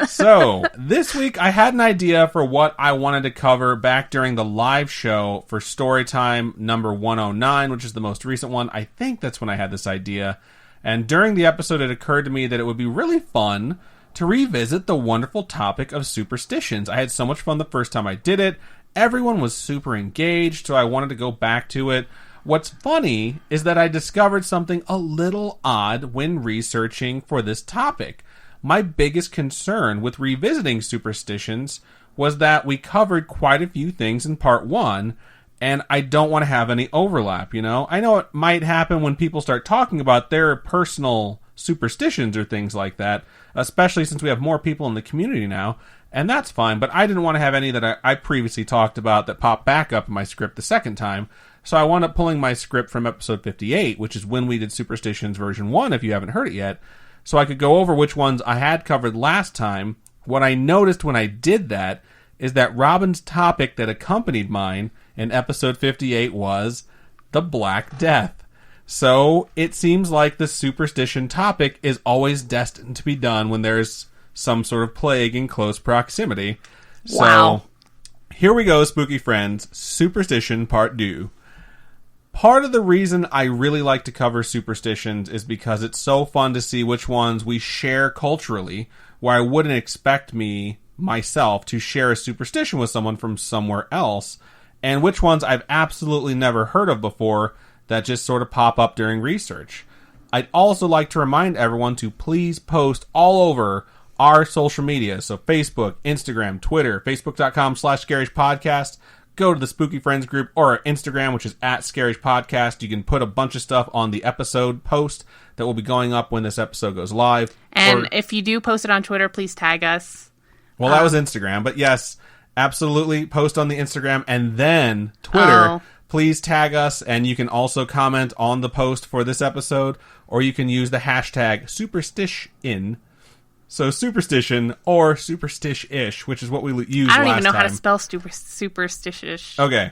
[SPEAKER 2] So, this week I had an idea for what I wanted to cover back during the live show for Storytime number 109, which is the most recent one. I think that's when I had this idea. And during the episode, it occurred to me that it would be really fun to revisit the wonderful topic of superstitions. I had so much fun the first time I did it. Everyone was super engaged, so I wanted to go back to it. What's funny is that I discovered something a little odd when researching for this topic. My biggest concern with revisiting superstitions was that we covered quite a few things in part 1, and I don't want to have any overlap, you know? I know it might happen when people start talking about their personal superstitions or things like that, especially since we have more people in the community now, and that's fine, but I didn't want to have any that I previously talked about that popped back up in my script the second time, so I wound up pulling my script from episode 58, which is when we did Superstitions version 1, if you haven't heard it yet, so I could go over which ones I had covered last time. What I noticed when I did that is that Robin's topic that accompanied mine in episode 58 was the Black Death. So it seems like the superstition topic is always destined to be done when there's some sort of plague in close proximity.
[SPEAKER 1] Wow.
[SPEAKER 2] So here we go, spooky friends. Superstition part 2. Part of the reason I really like to cover superstitions is because it's so fun to see which ones we share culturally, where I wouldn't expect myself to share a superstition with someone from somewhere else, and which ones I've absolutely never heard of before that just sort of pop up during research. I'd also like to remind everyone to please post all over our social media, so Facebook, Instagram, Twitter, facebook.com/ScarishPodcast. Go to the Spooky Friends group or our Instagram, which is @ScarishPodcast. You can put a bunch of stuff on the episode post that will be going up when this episode goes live.
[SPEAKER 1] And if you do post it on Twitter, please tag us.
[SPEAKER 2] Well, that was Instagram, but yes, absolutely post on the Instagram and then Twitter.
[SPEAKER 1] Oh.
[SPEAKER 2] Please tag us, and you can also comment on the post for this episode, or you can use the hashtag Superstition. So superstition or superstish-ish, which is what we used last time.
[SPEAKER 1] I don't even know how to spell superstitious.
[SPEAKER 2] Okay.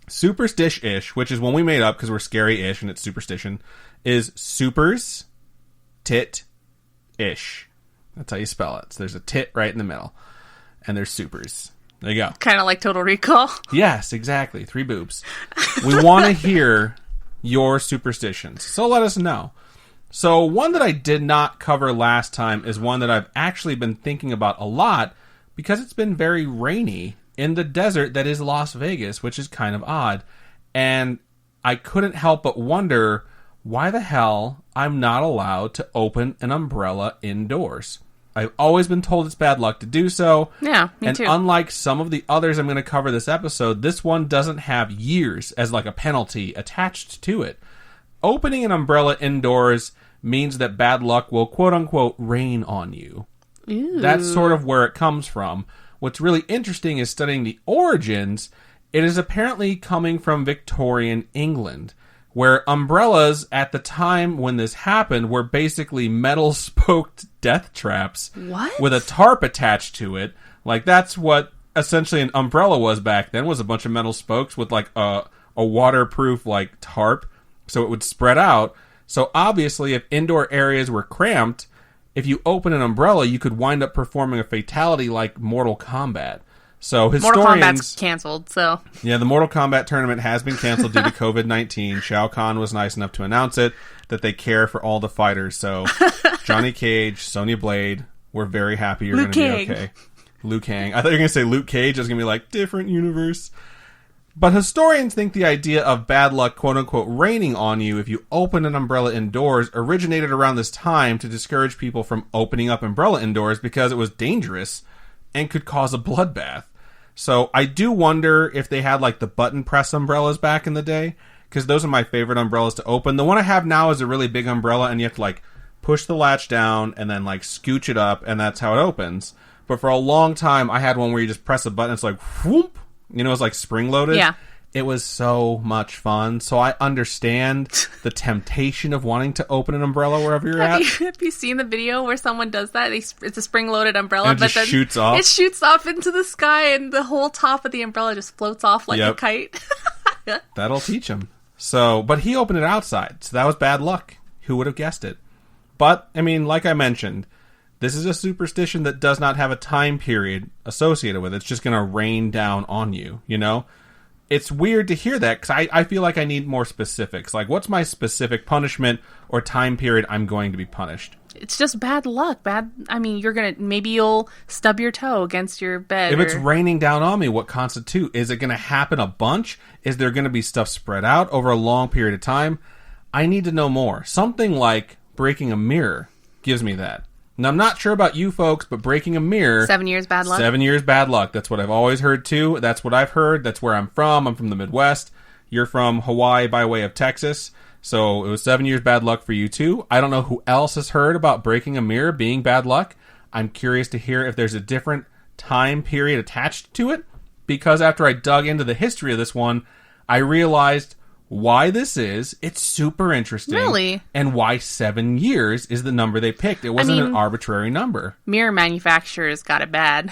[SPEAKER 2] Superstish-ish, which is one we made up because we're scary-ish and it's superstition, is supers, tit-ish. That's how you spell it. So there's a tit right in the middle. And there's supers. There you go.
[SPEAKER 1] Kind of like Total Recall.
[SPEAKER 2] Yes, exactly. 3 boobs. We want to hear your superstitions. So let us know. So one that I did not cover last time is one that I've actually been thinking about a lot because it's been very rainy in the desert that is Las Vegas, which is kind of odd. And I couldn't help but wonder why the hell I'm not allowed to open an umbrella indoors. I've always been told it's bad luck to do so.
[SPEAKER 1] Yeah, me too.
[SPEAKER 2] And unlike some of the others I'm going to cover this episode, this one doesn't have years as like a penalty attached to it. Opening an umbrella indoors means that bad luck will quote-unquote rain on you.
[SPEAKER 1] Ooh.
[SPEAKER 2] That's sort of where it comes from. What's really interesting is studying the origins. It is apparently coming from Victorian England, where umbrellas at the time when this happened were basically metal-spoked death traps with a tarp attached to it. Like, that's what essentially an umbrella was back then, was a bunch of metal spokes with like a waterproof like tarp so it would spread out. So obviously if indoor areas were cramped, if you open an umbrella, you could wind up performing a fatality like Mortal Kombat. So historians...
[SPEAKER 1] Mortal Kombat's canceled, so...
[SPEAKER 2] Yeah, the Mortal Kombat tournament has been canceled due to COVID-19. Shao Kahn was nice enough to announce it, that they care for all the fighters. So Johnny Cage, Sonya Blade, we're very happy you're going to be okay. Liu Kang. I thought you were going to say Luke Cage. I was going to be like, different universe. But historians think the idea of bad luck, quote-unquote, raining on you if you open an umbrella indoors originated around this time to discourage people from opening up umbrella indoors because it was dangerous and could cause a bloodbath. So I do wonder if they had like the button press umbrellas back in the day, because those are my favorite umbrellas to open. The one I have now is a really big umbrella, and you have to like push the latch down and then like scooch it up, and that's how it opens. But for a long time, I had one where you just press a button, it's like whoop, you know, it's like spring loaded.
[SPEAKER 1] Yeah.
[SPEAKER 2] It was so much fun. So I understand the temptation of wanting to open an umbrella wherever you're at.
[SPEAKER 1] Have you seen the video where someone does that? It's a spring-loaded umbrella,
[SPEAKER 2] And it
[SPEAKER 1] but
[SPEAKER 2] just
[SPEAKER 1] then
[SPEAKER 2] shoots off?
[SPEAKER 1] It shoots off into the sky, and the whole top of the umbrella just floats off like a kite.
[SPEAKER 2] That'll teach him. So, but he opened it outside, so that was bad luck. Who would have guessed it? But, I mean, like I mentioned, this is a superstition that does not have a time period associated with it. It's just going to rain down on you, you know? It's weird to hear that, because I feel like I need more specifics. Like, what's my specific punishment or time period I'm going to be punished?
[SPEAKER 1] It's just bad luck. Maybe you'll stub your toe against your bed.
[SPEAKER 2] If it's raining down on me, what constitute? Is it going to happen a bunch? Is there going to be stuff spread out over a long period of time? I need to know more. Something like breaking a mirror gives me that. Now, I'm not sure about you folks, but breaking a mirror...
[SPEAKER 1] 7 years bad luck?
[SPEAKER 2] 7 years bad luck. That's what I've always heard, too. That's what I've heard. That's where I'm from. I'm from the Midwest. You're from Hawaii by way of Texas. So it was 7 years bad luck for you, too. I don't know who else has heard about breaking a mirror being bad luck. I'm curious to hear if there's a different time period attached to it. Because after I dug into the history of this one, I realized... why this is. It's super interesting.
[SPEAKER 1] Really?
[SPEAKER 2] And why 7 years is the number they picked. It wasn't an arbitrary number.
[SPEAKER 1] Mirror manufacturers got it bad.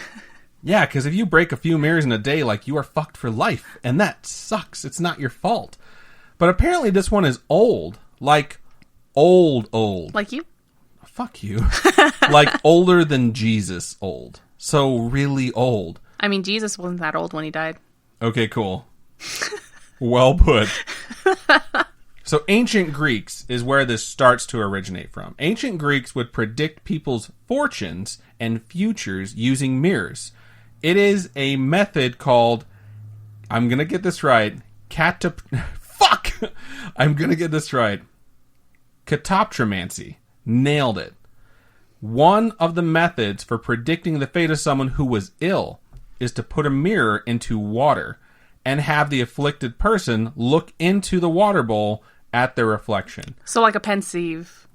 [SPEAKER 2] Yeah, because if you break a few mirrors in a day, like, you are fucked for life. And that sucks. It's not your fault. But apparently this one is old. Like, old.
[SPEAKER 1] Like you?
[SPEAKER 2] Fuck you. Like, older than Jesus old. So, really old.
[SPEAKER 1] I mean, Jesus wasn't that old when he died.
[SPEAKER 2] Okay, cool. Well put. So ancient Greeks is where this starts to originate from. Ancient Greeks would predict people's fortunes and futures using mirrors. It is a method called, I'm going to get this right, I'm going to get this right. Catoptromancy. Nailed it. One of the methods for predicting the fate of someone who was ill is to put a mirror into water and have the afflicted person look into the water bowl at their reflection.
[SPEAKER 1] So like a pensieve.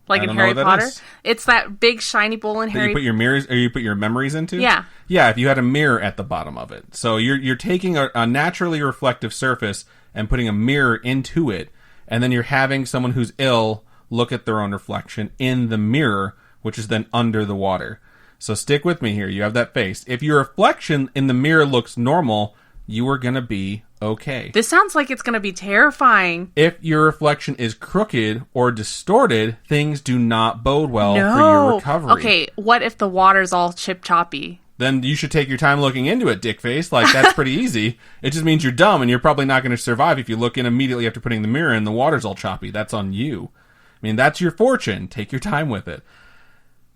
[SPEAKER 1] Like in
[SPEAKER 2] don't
[SPEAKER 1] Harry
[SPEAKER 2] know what that
[SPEAKER 1] Potter?
[SPEAKER 2] is.
[SPEAKER 1] It's that big shiny bowl in
[SPEAKER 2] That
[SPEAKER 1] Harry
[SPEAKER 2] you put your mirrors, or you put your memories into?
[SPEAKER 1] Yeah.
[SPEAKER 2] Yeah, if you had a mirror at the bottom of it. So you're taking a naturally reflective surface and putting a mirror into it, and then you're having someone who's ill look at their own reflection in the mirror, which is then under the water. So stick with me here. You have that face. If your reflection in the mirror looks normal, you are going to be okay.
[SPEAKER 1] This sounds like it's going to be terrifying.
[SPEAKER 2] If your reflection is crooked or distorted, things do not bode well for your recovery.
[SPEAKER 1] Okay, what if the water's all chip-choppy?
[SPEAKER 2] Then you should take your time looking into it, dickface. Like, that's pretty easy. It just means you're dumb, and you're probably not going to survive if you look in immediately after putting the mirror in, the water's all choppy. That's on you. I mean, that's your fortune. Take your time with it.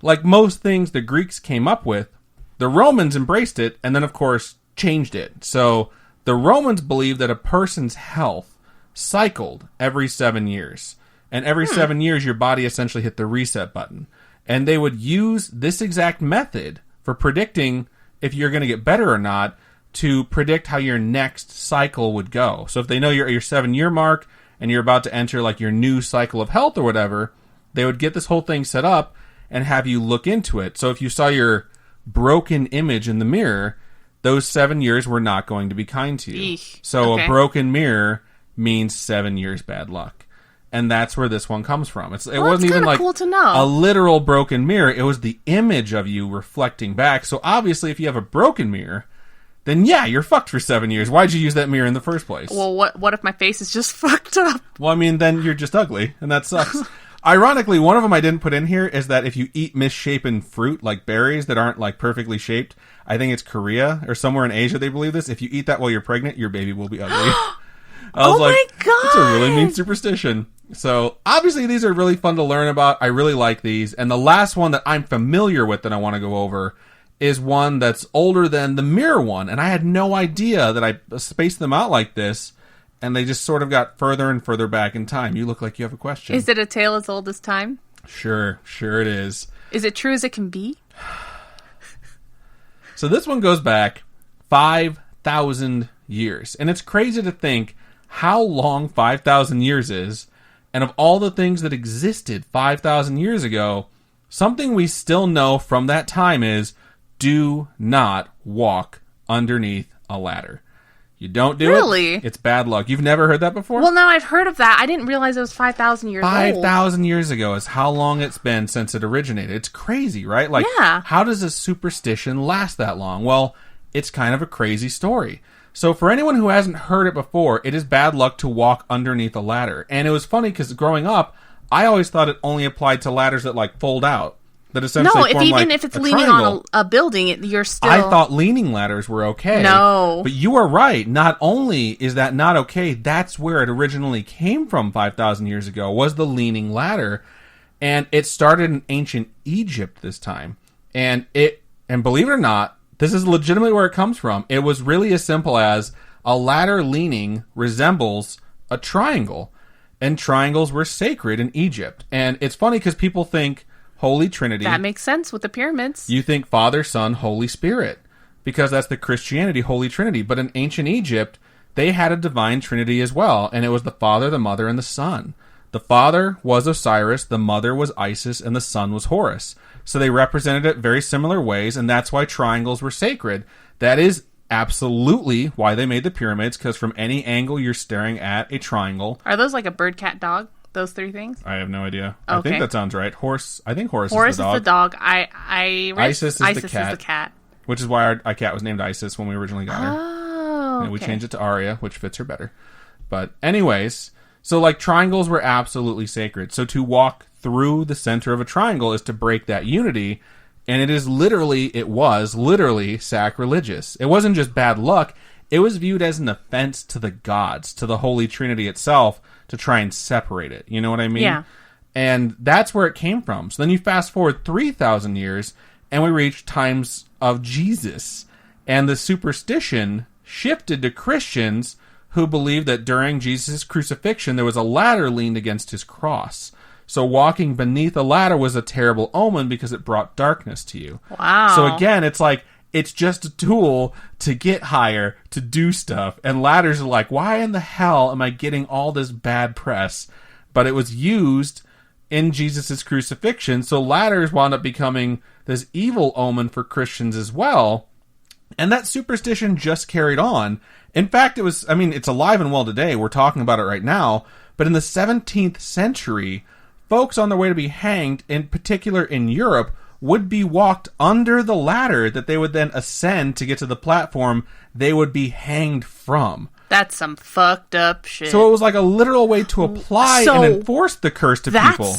[SPEAKER 2] Like most things the Greeks came up with, the Romans embraced it, and then, of course, changed it. So the Romans believed that a person's health cycled every 7 years. And every 7 years, your body essentially hit the reset button. And they would use this exact method for predicting if you're going to get better or not, to predict how your next cycle would go. So if they know you're at your 7-year mark and you're about to enter like your new cycle of health or whatever, they would get this whole thing set up and have you look into it. So if you saw your broken image in the mirror, those 7 years were not going to be kind to you.
[SPEAKER 1] Eesh.
[SPEAKER 2] So
[SPEAKER 1] Okay.
[SPEAKER 2] a broken mirror means 7 years bad luck. And that's where this one comes from. It wasn't even like
[SPEAKER 1] cool to know.
[SPEAKER 2] a literal broken mirror. It was the image of you reflecting back. So obviously if you have a broken mirror, then yeah, you're fucked for 7 years. Why'd you use that mirror in the first place?
[SPEAKER 1] Well, what if my face is just fucked up?
[SPEAKER 2] Well, I mean, then you're just ugly, and that sucks. Ironically, one of them I didn't put in here is that if you eat misshapen fruit, like berries that aren't like perfectly shaped, I think it's Korea or somewhere in Asia they believe this, if you eat that while you're pregnant, your baby will be ugly. I was
[SPEAKER 1] my God!
[SPEAKER 2] That's a really neat superstition. So, obviously, these are really fun to learn about. I really like these. And the last one that I'm familiar with that I want to go over is one that's older than the mirror one. And I had no idea that I spaced them out like this. And they just sort of got further and further back in time. You look like you have a question.
[SPEAKER 1] Is it a tale as old as time?
[SPEAKER 2] Sure it is.
[SPEAKER 1] Is it true as it can be?
[SPEAKER 2] So this one goes back 5,000 years. And it's crazy to think how long 5,000 years is. And of all the things that existed 5,000 years ago, something we still know from that time is do not walk underneath a ladder. You don't do
[SPEAKER 1] Really?
[SPEAKER 2] it. It's bad luck. You've never heard that before?
[SPEAKER 1] Well, no, I've heard of that. I didn't realize it was 5,000 years old.
[SPEAKER 2] 5,000 years ago is how long it's been since it originated. It's crazy, right? Like,
[SPEAKER 1] Yeah.
[SPEAKER 2] how does a superstition last that long? Well, it's kind of a crazy story. So for anyone who hasn't heard it before, it is bad luck to walk underneath a ladder. And it was funny because growing up, I always thought it only applied to ladders that like fold out. That essentially
[SPEAKER 1] No,
[SPEAKER 2] form
[SPEAKER 1] even
[SPEAKER 2] like
[SPEAKER 1] if it's
[SPEAKER 2] a
[SPEAKER 1] leaning
[SPEAKER 2] triangle.
[SPEAKER 1] on a building, you're still...
[SPEAKER 2] I thought leaning ladders were okay.
[SPEAKER 1] No.
[SPEAKER 2] But you are right. Not only is that not okay, that's where it originally came from 5,000 years ago, was the leaning ladder. And it started in ancient Egypt this time. And believe it or not, this is legitimately where it comes from. It was really as simple as a ladder leaning resembles a triangle. And triangles were sacred in Egypt. And it's funny because people think Holy Trinity.
[SPEAKER 1] That makes sense with the pyramids.
[SPEAKER 2] You think Father, Son, Holy Spirit. Because that's the Christianity, Holy Trinity. But in ancient Egypt, they had a divine Trinity as well. And it was the Father, the Mother, and the Son. The Father was Osiris, the Mother was Isis, and the Son was Horus. So they represented it very similar ways, and that's why triangles were sacred. That is absolutely why they made the pyramids, because from any angle you're staring at a triangle.
[SPEAKER 1] Are those like a bird, cat, dog? Those three things?
[SPEAKER 2] I have no idea.
[SPEAKER 1] Okay.
[SPEAKER 2] I think that sounds right. I think Horus
[SPEAKER 1] Horus
[SPEAKER 2] is the dog.
[SPEAKER 1] is the dog.
[SPEAKER 2] Isis is the cat. Which is why our cat was named Isis when we originally got her.
[SPEAKER 1] Oh,
[SPEAKER 2] and we changed it to Arya, which fits her better. But anyways, so like triangles were absolutely sacred. So to walk through the center of a triangle is to break that unity. And it was literally sacrilegious. It wasn't just bad luck. It was viewed as an offense to the gods, to the Holy Trinity itself, to try and separate it. You know what I mean?
[SPEAKER 1] Yeah.
[SPEAKER 2] And that's where it came from. So then you fast forward 3,000 years, and we reach times of Jesus. And the superstition shifted to Christians who believed that during Jesus' crucifixion, there was a ladder leaned against his cross. So walking beneath a ladder was a terrible omen because it brought darkness to you.
[SPEAKER 1] Wow.
[SPEAKER 2] So again, it's like, it's just a tool to get higher, to do stuff. And ladders are like, why in the hell am I getting all this bad press? But it was used in Jesus' crucifixion. So ladders wound up becoming this evil omen for Christians as well. And that superstition just carried on. In fact, it's alive and well today. We're talking about it right now. But in the 17th century, folks on their way to be hanged, in particular in Europe, would be walked under the ladder that they would then ascend to get to the platform they would be hanged from.
[SPEAKER 1] That's some fucked up shit.
[SPEAKER 2] So it was like a literal way to apply and enforce the curse to people.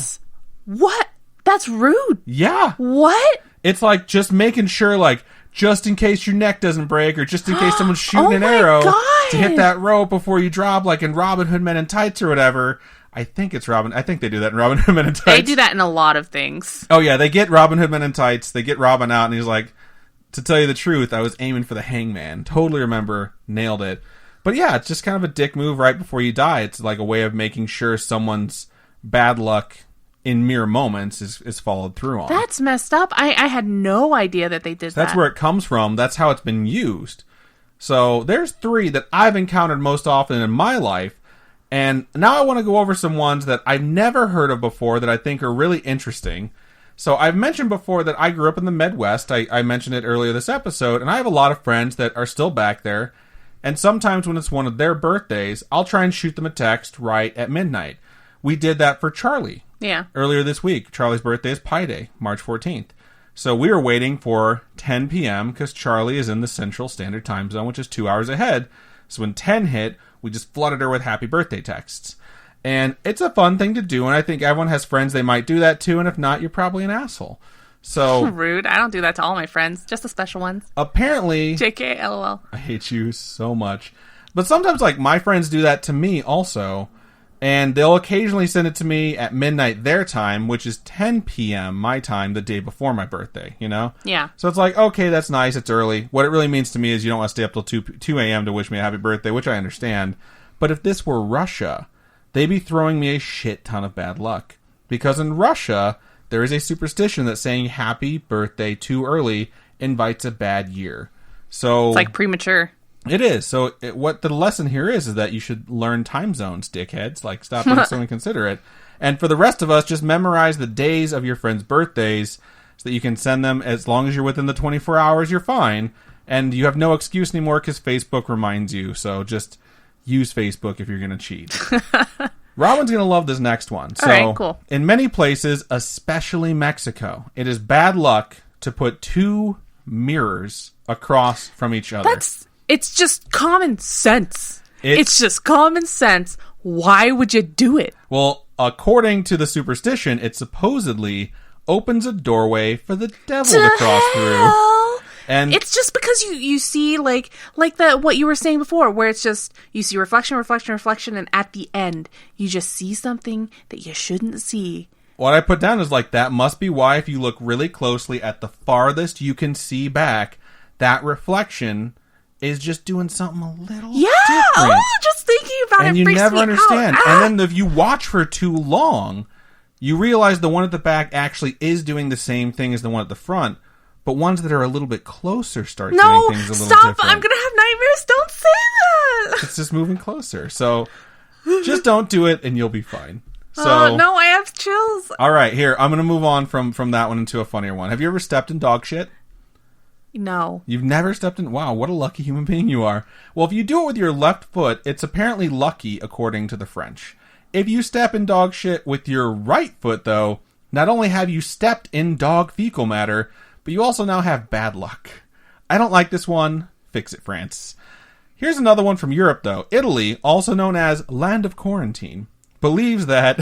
[SPEAKER 1] What? That's rude.
[SPEAKER 2] Yeah.
[SPEAKER 1] What?
[SPEAKER 2] It's like just making sure, like, just in case your neck doesn't break, or just in case someone's shooting an arrow to hit that rope before you drop, like in Robin Hood Men in Tights or whatever. I think they do that in Robin Hood Men in Tights.
[SPEAKER 1] They do that in a lot of things.
[SPEAKER 2] Oh yeah, they get Robin Hood Men in Tights, they get Robin out, and he's like, to tell you the truth, I was aiming for the hangman. Totally remember, nailed it. But yeah, it's just kind of a dick move right before you die. It's like a way of making sure someone's bad luck in mere moments is followed through on.
[SPEAKER 1] That's messed up. I had no idea that they did that.
[SPEAKER 2] That's where it comes from. That's how it's been used. So there's 3 that I've encountered most often in my life. And now I want to go over some ones that I've never heard of before that I think are really interesting. So I've mentioned before that I grew up in the Midwest. I mentioned it earlier this episode. And I have a lot of friends that are still back there. And sometimes when it's one of their birthdays, I'll try and shoot them a text right at midnight. We did that for Charlie.
[SPEAKER 1] Yeah.
[SPEAKER 2] Earlier this week. Charlie's birthday is Pi Day, March 14th. So we were waiting for 10 p.m. because Charlie is in the Central Standard Time Zone, which is 2 hours ahead. So when 10 hit, we just flooded her with happy birthday texts. And it's a fun thing to do, and I think everyone has friends they might do that to, and if not, you're probably an asshole. So
[SPEAKER 1] rude. I don't do that to all my friends, just the special ones.
[SPEAKER 2] Apparently...
[SPEAKER 1] JK, LOL.
[SPEAKER 2] I hate you so much. But sometimes, like, my friends do that to me also, and they'll occasionally send it to me at midnight their time, which is 10 p.m. my time the day before my birthday, you know?
[SPEAKER 1] Yeah.
[SPEAKER 2] So it's like, okay, that's nice, it's early. What it really means to me is you don't want to stay up till 2 a.m. to wish me a happy birthday, which I understand. But if this were Russia, they'd be throwing me a shit ton of bad luck. Because in Russia, there is a superstition that saying happy birthday too early invites a bad year. So
[SPEAKER 1] it's like premature.
[SPEAKER 2] It is. So what the lesson here is that you should learn time zones, dickheads. Like, stop being so inconsiderate. And for the rest of us, just memorize the days of your friends' birthdays so that you can send them as long as you're within the 24 hours, you're fine. And you have no excuse anymore because Facebook reminds you. So just use Facebook if you're going to cheat. Robin's going to love this next one. So,
[SPEAKER 1] all right, cool.
[SPEAKER 2] In many places, especially Mexico, it is bad luck to put 2 mirrors across from each other.
[SPEAKER 1] It's just common sense. It's just common sense. Why would you do it?
[SPEAKER 2] Well, according to the superstition, it supposedly opens a doorway for the devil to cross through. And
[SPEAKER 1] it's just because you see like what you were saying before, where it's just you see reflection, and at the end you just see something that you shouldn't see,
[SPEAKER 2] what I put down is like, that must be why if you look really closely at the farthest you can see back, that reflection is just doing something a little different.
[SPEAKER 1] Oh, just thinking about it
[SPEAKER 2] and you
[SPEAKER 1] freaks
[SPEAKER 2] never
[SPEAKER 1] me
[SPEAKER 2] understand.
[SPEAKER 1] out.
[SPEAKER 2] And then if you watch for too long, you realize the one at the back actually is doing the same thing as the one at the front, but ones that are a little bit closer start doing things a little different.
[SPEAKER 1] I'm going to have nightmares. Don't say that.
[SPEAKER 2] It's just moving closer. So just don't do it and you'll be fine. So,
[SPEAKER 1] no, I have chills.
[SPEAKER 2] All right, here, I'm going to move on from that one into a funnier one. Have you ever stepped in dog shit?
[SPEAKER 1] No.
[SPEAKER 2] You've never stepped in? Wow, what a lucky human being you are. Well, if you do it with your left foot, it's apparently lucky, according to the French. If you step in dog shit with your right foot, though, not only have you stepped in dog fecal matter, but you also now have bad luck. I don't like this one. Fix it, France. Here's another one from Europe, though. Italy, also known as Land of Quarantine, believes that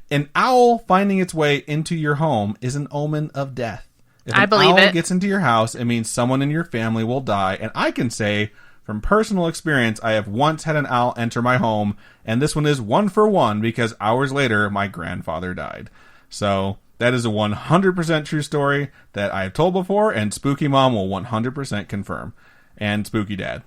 [SPEAKER 2] an owl finding its way into your home is an omen of death. If
[SPEAKER 1] I believe
[SPEAKER 2] an owl
[SPEAKER 1] it.
[SPEAKER 2] gets into your house, it means someone in your family will die. And I can say, from personal experience, I have once had an owl enter my home, and this one is 1 for 1 because hours later, my grandfather died. So that is a 100% true story that I have told before, and Spooky Mom will 100% confirm. And Spooky Dad.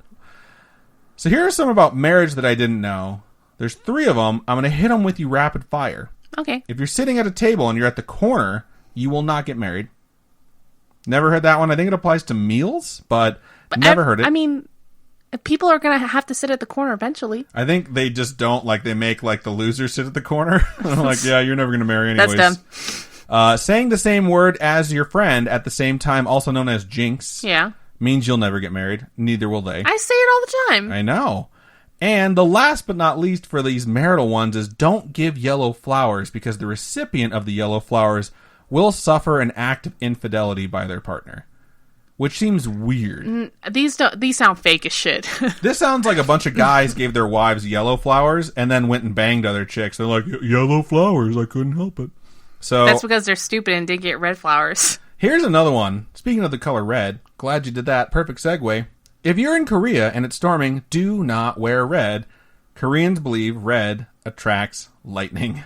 [SPEAKER 2] So here are some about marriage that I didn't know. There's 3 of them. I'm going to hit them with you rapid fire.
[SPEAKER 1] Okay.
[SPEAKER 2] If you're sitting at a table and you're at the corner, you will not get married. Never heard that one. I think it applies to meals, but never heard it.
[SPEAKER 1] I mean, people are going to have to sit at the corner eventually.
[SPEAKER 2] I think they just don't, like, they make, like, the losers sit at the corner. I'm like, yeah, you're never going to marry anyways.
[SPEAKER 1] That's dumb.
[SPEAKER 2] Saying the same word as your friend at the same time, also known as jinx, means you'll never get married. Neither will they.
[SPEAKER 1] I say it all the time.
[SPEAKER 2] I know. And the last but not least for these marital ones is don't give yellow flowers because the recipient of the yellow flowers will suffer an act of infidelity by their partner. Which seems weird.
[SPEAKER 1] These sound fake as shit.
[SPEAKER 2] This sounds like a bunch of guys gave their wives yellow flowers and then went and banged other chicks. They're like, yellow flowers, I couldn't help it. So
[SPEAKER 1] that's because they're stupid and didn't get red flowers.
[SPEAKER 2] Here's another one. Speaking of the color red, glad you did that. Perfect segue. If you're in Korea and it's storming, do not wear red. Koreans believe red attracts lightning.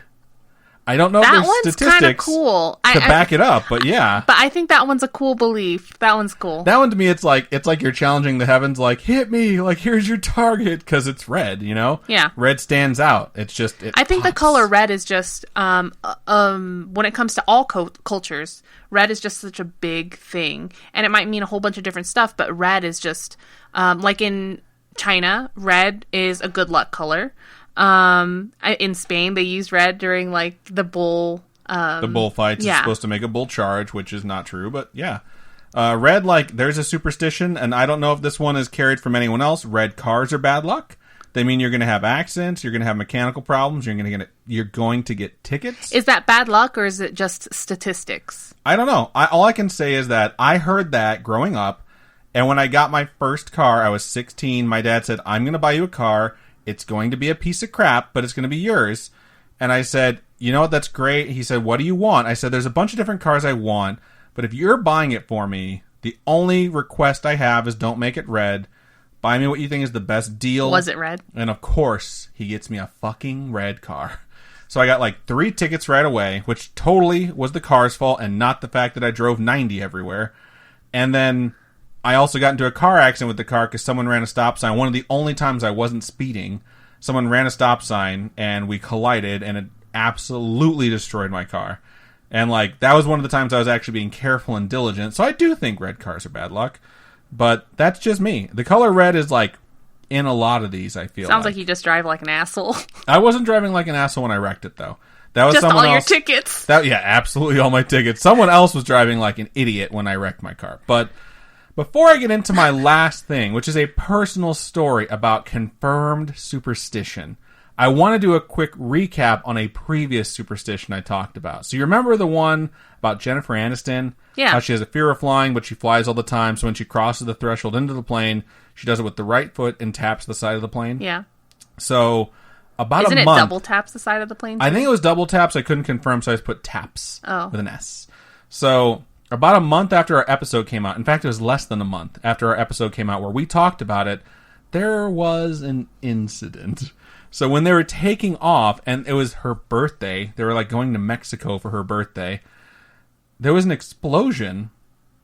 [SPEAKER 2] I don't know if there's statistics
[SPEAKER 1] cool.
[SPEAKER 2] to back it up, but yeah.
[SPEAKER 1] But I think that one's a cool belief. That one's cool.
[SPEAKER 2] That one to me, it's like you're challenging the heavens, like, hit me, like, here's your target, because it's red, you know?
[SPEAKER 1] Yeah.
[SPEAKER 2] Red stands out. It's just,
[SPEAKER 1] I think the color red is just, when it comes to all cultures, red is just such a big thing. And it might mean a whole bunch of different stuff, but red is just, like in China, red is a good luck color. In Spain, they use red during like the bull
[SPEAKER 2] bullfights. It's supposed to make a bull charge, which is not true, but yeah. Red, like, there's a superstition, and I don't know if this one is carried from anyone else. Red cars are bad luck. They mean you're going to have accidents, you're going to have mechanical problems, you're going to get tickets.
[SPEAKER 1] Is that bad luck, or is it just statistics?
[SPEAKER 2] I don't know. All I can say is that I heard that growing up, and when I got my first car, I was 16. My dad said, I'm going to buy you a car. It's going to be a piece of crap, but it's going to be yours. And I said, you know what, that's great. He said, what do you want? I said, there's a bunch of different cars I want, but if you're buying it for me, the only request I have is don't make it red. Buy me what you think is the best deal.
[SPEAKER 1] Was it red?
[SPEAKER 2] And of course, he gets me a fucking red car. So I got like 3 tickets right away, which totally was the car's fault and not the fact that I drove 90 everywhere. And then I also got into a car accident with the car because someone ran a stop sign. One of the only times I wasn't speeding. Someone ran a stop sign and we collided and it absolutely destroyed my car. And like, that was one of the times I was actually being careful and diligent. So I do think red cars are bad luck. But that's just me. The color red is like in a lot of these, I feel
[SPEAKER 1] Sounds like you just drive like an asshole.
[SPEAKER 2] I wasn't driving like an asshole when I wrecked it, though. That was
[SPEAKER 1] just
[SPEAKER 2] someone
[SPEAKER 1] all
[SPEAKER 2] else.
[SPEAKER 1] Your tickets.
[SPEAKER 2] Yeah, absolutely all my tickets. Someone else was driving like an idiot when I wrecked my car. But before I get into my last thing, which is a personal story about confirmed superstition, I want to do a quick recap on a previous superstition I talked about. So you remember the one about Jennifer Aniston?
[SPEAKER 1] Yeah.
[SPEAKER 2] How she has a fear of flying, but she flies all the time. So when she crosses the threshold into the plane, she does it with the right foot and taps the side of the plane.
[SPEAKER 1] Yeah.
[SPEAKER 2] So about
[SPEAKER 1] Isn't
[SPEAKER 2] a
[SPEAKER 1] it
[SPEAKER 2] month.
[SPEAKER 1] double taps the side of the plane? Too?
[SPEAKER 2] I think it was double taps. I couldn't confirm, so I just put taps with an S. So about a month after our episode came out, in fact, it was less than a month after our episode came out where we talked about it, there was an incident. So when they were taking off, and it was her birthday, they were like going to Mexico for her birthday, there was an explosion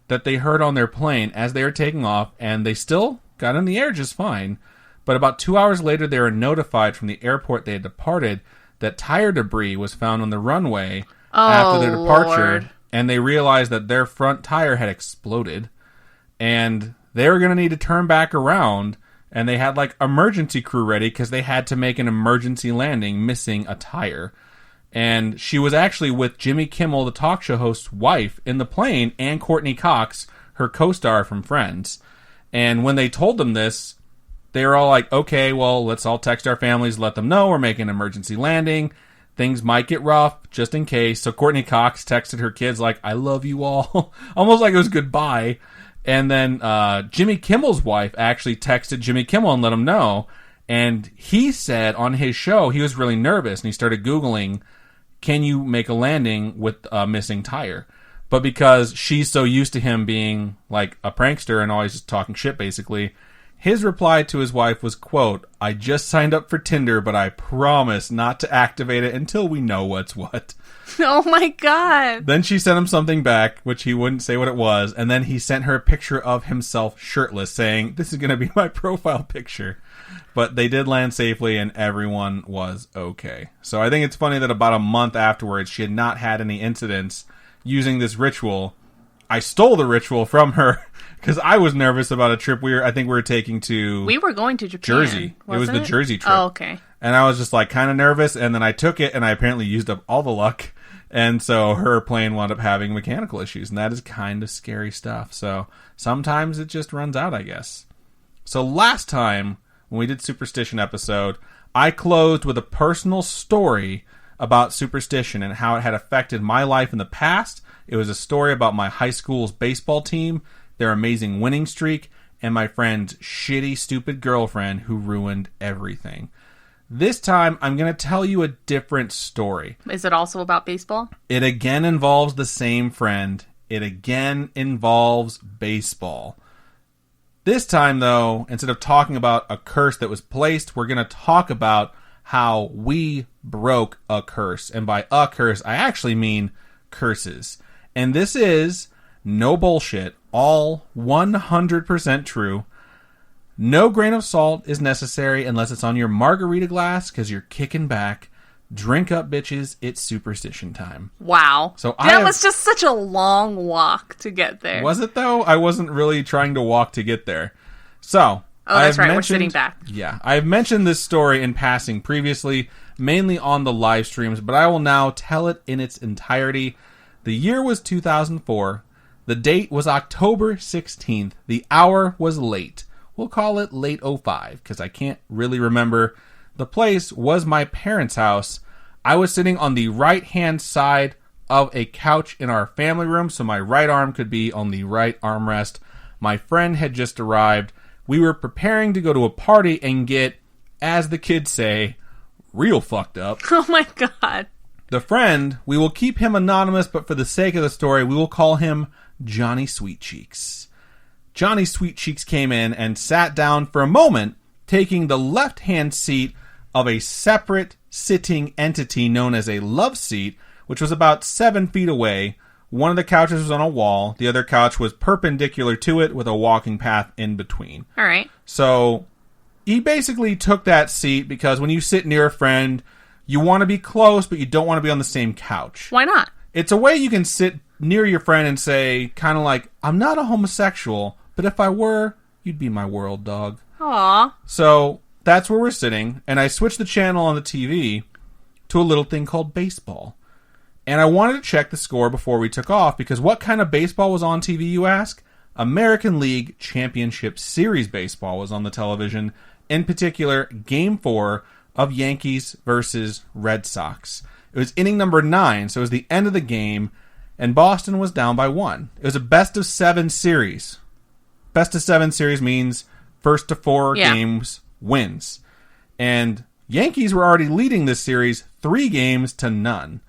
[SPEAKER 2] that they heard on their plane as they were taking off, and they still got in the air just fine. But about 2 hours later, they were notified from the airport they had departed that tire debris was found on the runway after their departure.
[SPEAKER 1] Lord.
[SPEAKER 2] And they realized that their front tire had exploded. And they were going to need to turn back around. And they had like emergency crew ready because they had to make an emergency landing missing a tire. And she was actually with Jimmy Kimmel, the talk show host's wife, in the plane, and Courtney Cox, her co-star from Friends. And when they told them this, they were all like, okay, well, let's all text our families, let them know we're making an emergency landing. Things might get rough, just in case. So Courtney Cox texted her kids like, I love you all. Almost like it was goodbye. And then Jimmy Kimmel's wife actually texted Jimmy Kimmel and let him know. And he said on his show he was really nervous, and he started Googling, can you make a landing with a missing tire? But because she's so used to him being like a prankster and always just talking shit, basically, his reply to his wife was, quote, I just signed up for Tinder, but I promise not to activate it until we know what's what.
[SPEAKER 1] Oh my God.
[SPEAKER 2] Then she sent him something back, which he wouldn't say what it was, and then he sent her a picture of himself shirtless, saying, this is going to be my profile picture. But they did land safely, and everyone was okay. So I think it's funny that about a month afterwards, she had not had any incidents using this ritual. I stole the ritual from her because I was nervous about a trip I think we were taking to...
[SPEAKER 1] We were going to Japan.
[SPEAKER 2] Jersey. It was the Jersey trip.
[SPEAKER 1] Oh, okay.
[SPEAKER 2] And I was just like kind of nervous, and then I took it, and I apparently used up all the luck. And so her plane wound up having mechanical issues, and that is kind of scary stuff. So sometimes it just runs out, I guess. So last time, when we did Superstition episode, I closed with a personal story about superstition and how it had affected my life in the past. It was a story about my high school's baseball team, their amazing winning streak, and my friend's shitty, stupid girlfriend who ruined everything. This time, I'm going to tell you a different story.
[SPEAKER 1] Is it also about baseball?
[SPEAKER 2] It again involves the same friend. It again involves baseball. This time, though, instead of talking about a curse that was placed, we're going to talk about how we broke a curse. And by a curse, I actually mean curses. And this is no bullshit, all 100% true. No grain of salt is necessary unless it's on your margarita glass because you're kicking back. Drink up, bitches. It's superstition time.
[SPEAKER 1] Wow.
[SPEAKER 2] So
[SPEAKER 1] that was just such a long walk to get there.
[SPEAKER 2] Was it, though? I wasn't really trying to walk to get there. So...
[SPEAKER 1] Oh, that's right. We're sitting back.
[SPEAKER 2] Yeah. I've mentioned this story in passing previously, mainly on the live streams, but I will now tell it in its entirety. The year was 2004. The date was October 16th. The hour was late. We'll call it late 05 because I can't really remember. The place was my parents' house. I was sitting on the right-hand side of a couch in our family room, so my right arm could be on the right armrest. My friend had just arrived. We were preparing to go to a party and get, as the kids say, real fucked up.
[SPEAKER 1] Oh my God.
[SPEAKER 2] The friend, we will keep him anonymous, but for the sake of the story, we will call him Johnny Sweet Cheeks. Johnny Sweet Cheeks came in and sat down for a moment, taking the left-hand seat of a separate sitting entity known as a love seat, which was about 7 feet away. One of the couches was on a wall. The other couch was perpendicular to it with a walking path in between.
[SPEAKER 1] All right.
[SPEAKER 2] So he basically took that seat because when you sit near a friend, you want to be close, but you don't want to be on the same couch.
[SPEAKER 1] Why not?
[SPEAKER 2] It's a way you can sit near your friend and say, kind of like, I'm not a homosexual, but if I were, you'd be my world, dog.
[SPEAKER 1] Aw.
[SPEAKER 2] So that's where we're sitting, and I switched the channel on the TV to a little thing called baseball. And I wanted to check the score before we took off, because what kind of baseball was on TV, you ask? American League Championship Series baseball was on the television. In particular, Game 4 of Yankees versus Red Sox. It was inning number 9, so it was the end of the game, and Boston was down by 1. It was a best-of-7 series. Best-of-7 series means first to 4 games wins. And Yankees were already leading this series 3-0.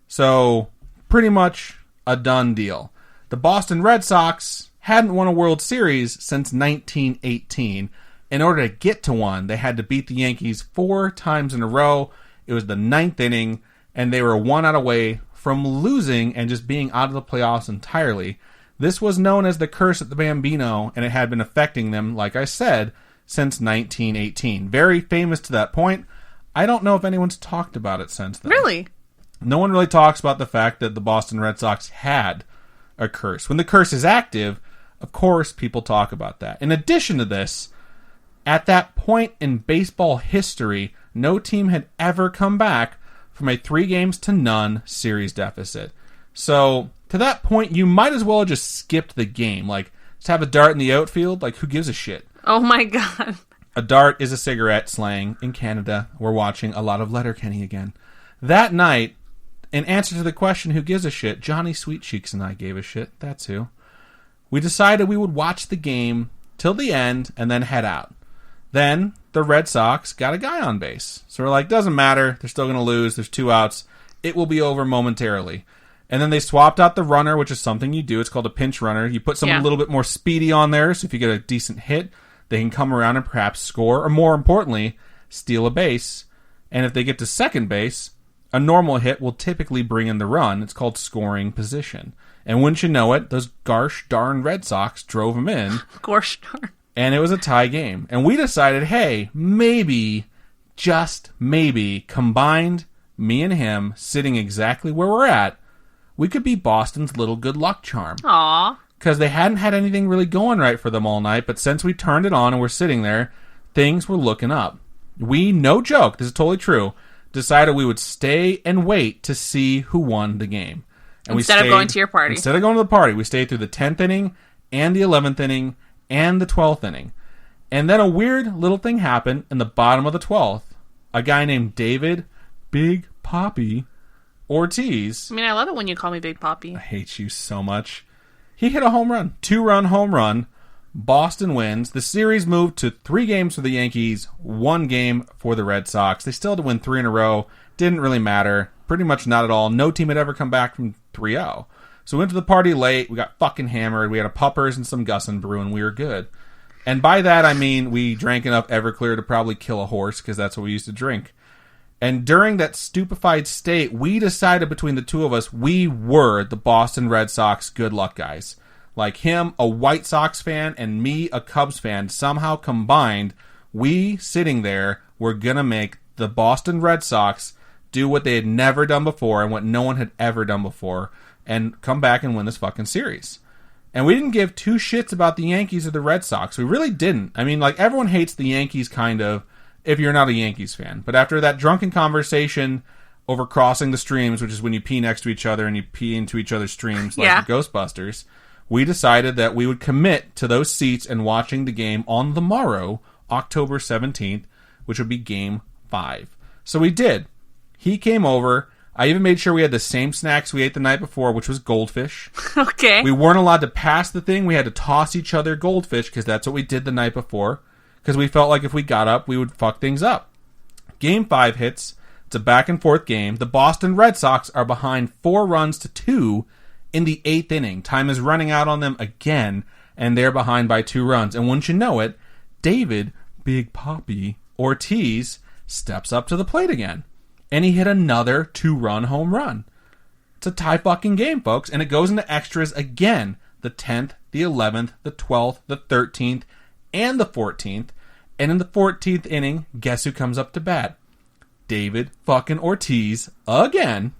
[SPEAKER 2] So, pretty much a done deal. The Boston Red Sox hadn't won a World Series since 1918. In order to get to one, they had to beat the Yankees 4 times in a row. It was the 9th inning, and they were 1 out away from losing and just being out of the playoffs entirely. This was known as the Curse at the Bambino, and it had been affecting them, like I said, since 1918. Very famous to that point. I don't know if anyone's talked about it since then.
[SPEAKER 1] Really?
[SPEAKER 2] No one really talks about the fact that the Boston Red Sox had a curse. When the curse is active, of course, people talk about that. In addition to this, at that point in baseball history, no team had ever come back from a 3-0 series deficit. So, to that point, you might as well have just skipped the game. Like, just have a dart in the outfield. Like, who gives a shit?
[SPEAKER 1] Oh my god.
[SPEAKER 2] A dart is a cigarette slang in Canada. We're watching a lot of Letterkenny again. That night, in answer to the question, who gives a shit, Johnny Sweet Cheeks and I gave a shit. That's who. We decided we would watch the game till the end and then head out. Then, the Red Sox got a guy on base. So we're like, doesn't matter. They're still going to lose. There's 2 outs. It will be over momentarily. And then they swapped out the runner, which is something you do. It's called a pinch runner. You put someone a little bit more speedy on there, so if you get a decent hit, they can come around and perhaps score, or more importantly, steal a base. And if they get to second base, a normal hit will typically bring in the run. It's called scoring position. And wouldn't you know it, those gosh darn Red Sox drove them in.
[SPEAKER 1] Gosh darn.
[SPEAKER 2] And it was a tie game. And we decided, hey, maybe, just maybe, combined, me and him, sitting exactly where we're at, we could be Boston's little good luck charm.
[SPEAKER 1] Aww.
[SPEAKER 2] Because they hadn't had anything really going right for them all night, but since we turned it on and we're sitting there, things were looking up. We, no joke, this is totally true, decided we would stay and wait to see who won the game. And
[SPEAKER 1] Instead of going to your party.
[SPEAKER 2] Instead of going to the party, we stayed through the 10th inning and the 11th inning and the 12th inning. And then a weird little thing happened in the bottom of the 12th. A guy named David Big Poppy Ortiz.
[SPEAKER 1] I mean, I love it when you call me Big Poppy.
[SPEAKER 2] I hate you so much. He hit a home run. 2-run home run. Boston wins. The series moved to 3 games for the Yankees, 1 game for the Red Sox. They still had to win 3 in a row. Didn't really matter. Pretty much not at all. No team had ever come back from 3-0. So we went to the party late. We got fucking hammered. We had a puppers and some Gus and brew, and we were good. And by that, I mean we drank enough Everclear to probably kill a horse, because that's what we used to drink. And during that stupefied state, we decided between the two of us, we were the Boston Red Sox good luck guys. Like him, a White Sox fan, and me, a Cubs fan, somehow combined, we sitting there were going to make the Boston Red Sox do what they had never done before and what no one had ever done before, and come back and win this fucking series. And we didn't give 2 shits about the Yankees or the Red Sox. We really didn't. I mean, like, everyone hates the Yankees, kind of, if you're not a Yankees fan. But after that drunken conversation over crossing the streams, which is when you pee next to each other and you pee into each other's streams like the Ghostbusters, we decided that we would commit to those seats and watching the game on the morrow, October 17th, which would be Game 5. So we did. He came over. I even made sure we had the same snacks we ate the night before, which was goldfish.
[SPEAKER 1] Okay.
[SPEAKER 2] We weren't allowed to pass the thing. We had to toss each other goldfish because that's what we did the night before. Because we felt like if we got up, we would fuck things up. Game 5 hits. It's a back-and-forth game. The Boston Red Sox are behind 4-2 in the 8th inning. Time is running out on them again, and they're behind by 2 runs. And wouldn't you know it, David Big Poppy Ortiz steps up to the plate again. And he hit another 2-run home run. It's a tie fucking game, folks. And it goes into extras again. The 10th, the 11th, the 12th, the 13th, and the 14th. And in the 14th inning, guess who comes up to bat? David fucking Ortiz again.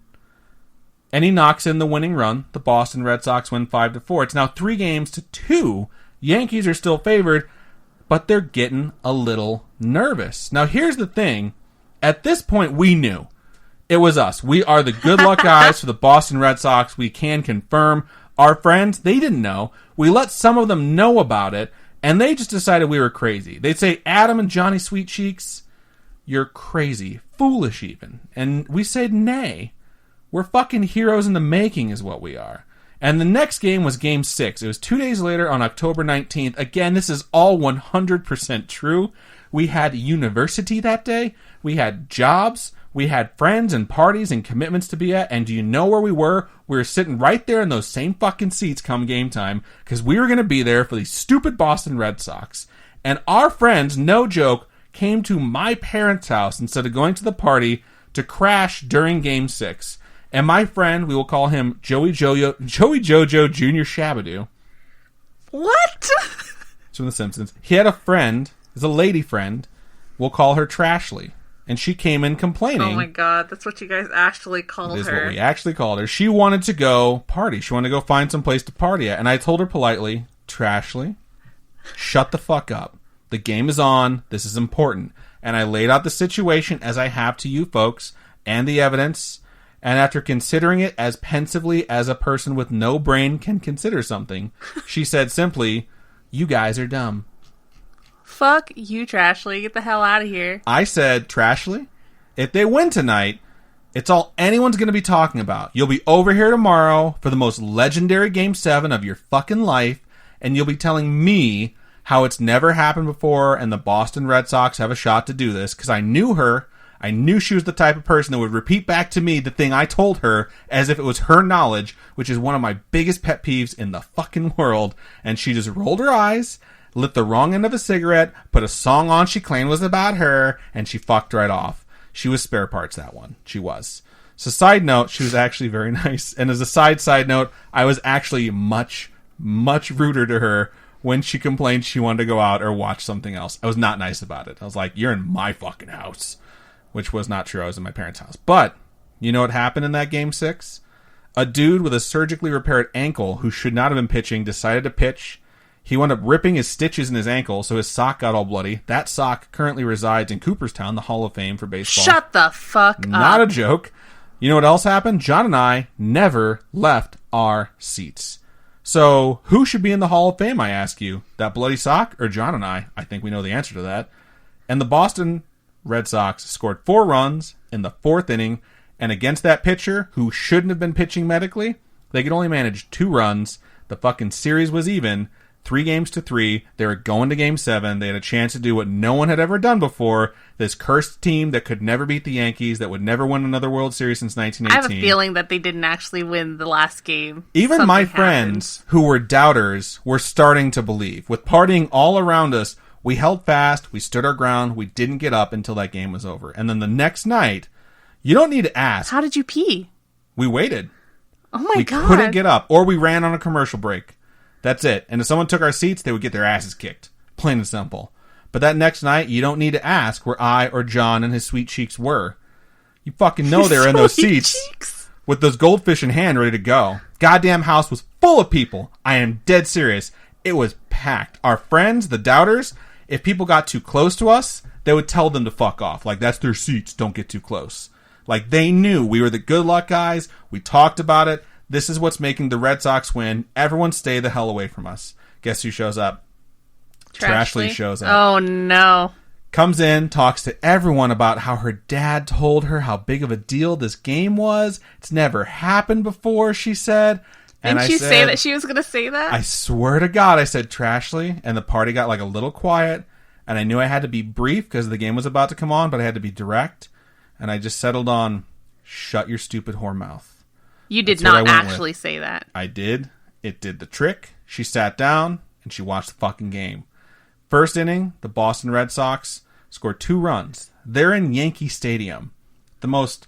[SPEAKER 2] And he knocks in the winning run. The Boston Red Sox win 5-4. It's now 3-2. Yankees are still favored, but they're getting a little nervous. Now here's the thing. At this point, we knew. It was us. We are the good luck guys for the Boston Red Sox. We can confirm. Our friends, they didn't know. We let some of them know about it, and they just decided we were crazy. They'd say, Adam and Johnny Sweet Cheeks, you're crazy. Foolish even. And we said, nay. We're fucking heroes in the making is what we are. And the next game was Game 6. It was 2 days later on October 19th. Again, this is all 100% true. We had university that day. We had jobs. We had friends and parties and commitments to be at. And do you know where we were? We were sitting right there in those same fucking seats come game time because we were going to be there for these stupid Boston Red Sox. And our friends, no joke, came to my parents' house instead of going to the party to crash during Game 6. And my friend, we will call him Joey Jojo Jr. Shabadoo.
[SPEAKER 1] What?
[SPEAKER 2] It's from The Simpsons. He had a friend, it's a lady friend, we'll call her Trashly. And she came in complaining.
[SPEAKER 1] Oh my god, that's what you guys actually called her.
[SPEAKER 2] This is what we actually called her. She wanted to go party. She wanted to go find some place to party at. And I told her politely, Trashly, shut the fuck up. The game is on. This is important. And I laid out the situation as I have to you folks and the evidence. And after considering it as pensively as a person with no brain can consider something, she said simply, you guys are dumb.
[SPEAKER 1] Fuck you, Trashly. Get the hell out of here.
[SPEAKER 2] I said, Trashly, if they win tonight, it's all anyone's going to be talking about. You'll be over here tomorrow for the most legendary Game 7 of your fucking life, and you'll be telling me how it's never happened before and the Boston Red Sox have a shot to do this, because I knew her. I knew she was the type of person that would repeat back to me the thing I told her as if it was her knowledge, which is one of my biggest pet peeves in the fucking world. And she just rolled her eyes, lit the wrong end of a cigarette, put a song on she claimed was about her, and she fucked right off. She was spare parts, that one. She was. So side note, she was actually very nice. And as a side note, I was actually much ruder to her when she complained she wanted to go out or watch something else. I was not nice about it. I was like, you're in my fucking house. Which was not true. I was in my parents' house. But, you know what happened in that Game 6? A dude with a surgically repaired ankle who should not have been pitching decided to pitch. He wound up ripping his stitches in his ankle, so his sock got all bloody. That sock currently resides in Cooperstown, the Hall of Fame for baseball.
[SPEAKER 1] Shut the fuck up.
[SPEAKER 2] Not a joke. You know what else happened? John and I never left our seats. So, who should be in the Hall of Fame, I ask you? That bloody sock or John and I? I think we know the answer to that. And the Boston Red Sox scored 4 runs in the 4th inning, and against that pitcher who shouldn't have been pitching medically, they could only manage 2 runs. The fucking series was even, 3-3. They were going to Game 7. They had a chance to do what no one had ever done before. This cursed team that could never beat the Yankees, that would never win another World Series since 1918.
[SPEAKER 1] I have a feeling that they didn't actually win the last game.
[SPEAKER 2] Even
[SPEAKER 1] Something
[SPEAKER 2] my
[SPEAKER 1] happened.
[SPEAKER 2] friends who were doubters were starting to believe. With partying all around us, we held fast, we stood our ground, we didn't get up until that game was over. And then the next night, you don't need to ask.
[SPEAKER 1] How did you pee?
[SPEAKER 2] We waited.
[SPEAKER 1] Oh my god.
[SPEAKER 2] We couldn't get up, or we ran on a commercial break. That's it. And if someone took our seats, they would get their asses kicked. Plain and simple. But that next night, you don't need to ask where I or John and his sweet cheeks were. You fucking know they were in those seats with those goldfish in hand ready to go. Goddamn house was full of people. I am dead serious. It was packed. Our friends, the doubters, if people got too close to us, they would tell them to fuck off. Like, that's their seats. Don't get too close. Like, they knew we were the good luck guys. We talked about it. This is what's making the Red Sox win. Everyone stay the hell away from us. Guess who shows up? Trashly shows up.
[SPEAKER 1] Oh, no.
[SPEAKER 2] Comes in, talks to everyone about how her dad told her how big of a deal this game was. It's never happened before, she said. And
[SPEAKER 1] Didn't she say that she was going to say that?
[SPEAKER 2] I swear to God, I said Trashly, and the party got like a little quiet, and I knew I had to be brief because the game was about to come on, but I had to be direct, and I just settled on, shut your stupid whore mouth.
[SPEAKER 1] You did not actually say that.
[SPEAKER 2] I did. It did the trick. She sat down, and she watched the fucking game. First inning, the Boston Red Sox scored 2 runs. They're in Yankee Stadium, the most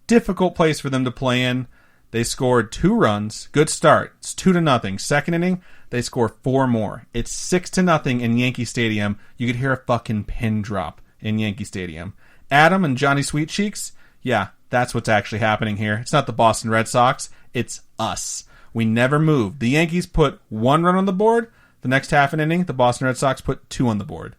[SPEAKER 2] difficult place for them to play in. They scored 2 runs. Good start. It's 2-0. Second inning, they score 4 more. It's 6-0 in Yankee Stadium. You could hear a fucking pin drop in Yankee Stadium. Adam and Johnny Sweet Cheeks, yeah, that's what's actually happening here. It's not the Boston Red Sox. It's us. We never moved. The Yankees put 1 run on the board. The next half an inning, the Boston Red Sox put 2 on the board.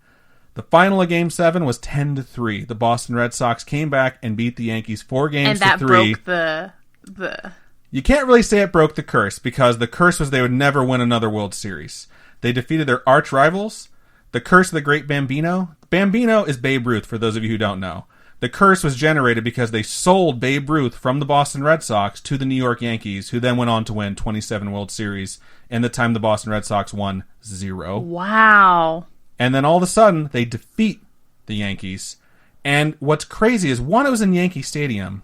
[SPEAKER 2] The final of Game 7 was 10-3. The Boston Red Sox came back and beat the Yankees 4-3.
[SPEAKER 1] And that broke the...
[SPEAKER 2] You can't really say it broke the curse, because the curse was they would never win another World Series. They defeated their arch rivals. The curse of the great Bambino. Bambino is Babe Ruth, for those of you who don't know. The curse was generated because they sold Babe Ruth from the Boston Red Sox to the New York Yankees, who then went on to win 27 World Series in the time the Boston Red Sox won 0.
[SPEAKER 1] Wow.
[SPEAKER 2] And then all of a sudden, they defeat the Yankees. And what's crazy is, 1, it was in Yankee Stadium.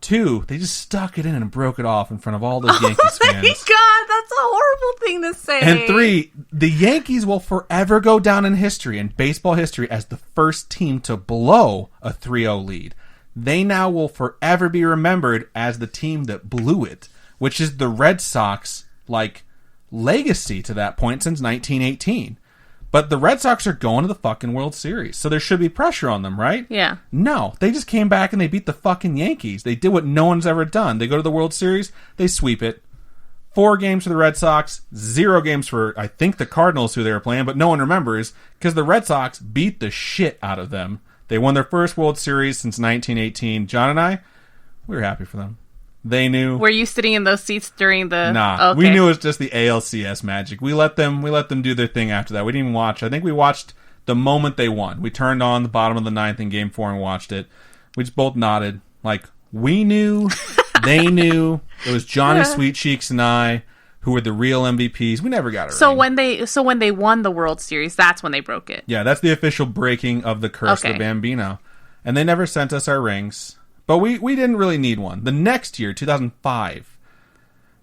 [SPEAKER 2] 2, they just stuck it in and broke it off in front of all those Yankees fans.
[SPEAKER 1] Oh my god, that's a horrible thing to say.
[SPEAKER 2] And 3, The Yankees will forever go down in history, in baseball history, as the first team to blow a 3-0 lead. They now will forever be remembered as the team that blew it, which is the Red Sox, legacy to that point since 1918. But the Red Sox are going to the fucking World Series, so there should be pressure on them, right?
[SPEAKER 1] Yeah.
[SPEAKER 2] No, they just came back and they beat the fucking Yankees. They did what no one's ever done. They go to the World Series, they sweep it. 4 games for the Red Sox, 0 games for, I think, the Cardinals, who they were playing, but no one remembers, because the Red Sox beat the shit out of them. They won their first World Series since 1918. John and I, we were happy for them. They knew.
[SPEAKER 1] Were you sitting in those seats during the...
[SPEAKER 2] Nah,
[SPEAKER 1] okay.
[SPEAKER 2] We knew it was just the ALCS magic. We let them do their thing after that. We didn't even watch. I think we watched the moment they won. We turned on the bottom of the 9th in Game 4 and watched it. We just both nodded. We knew... They knew. It was Johnny Sweet Cheeks and I who were the real MVPs. We never got it.
[SPEAKER 1] So when they won the World Series, that's when they broke it.
[SPEAKER 2] Yeah, that's the official breaking of the curse of the Bambino. And they never sent us our rings. But we didn't really need one. The next year, 2005,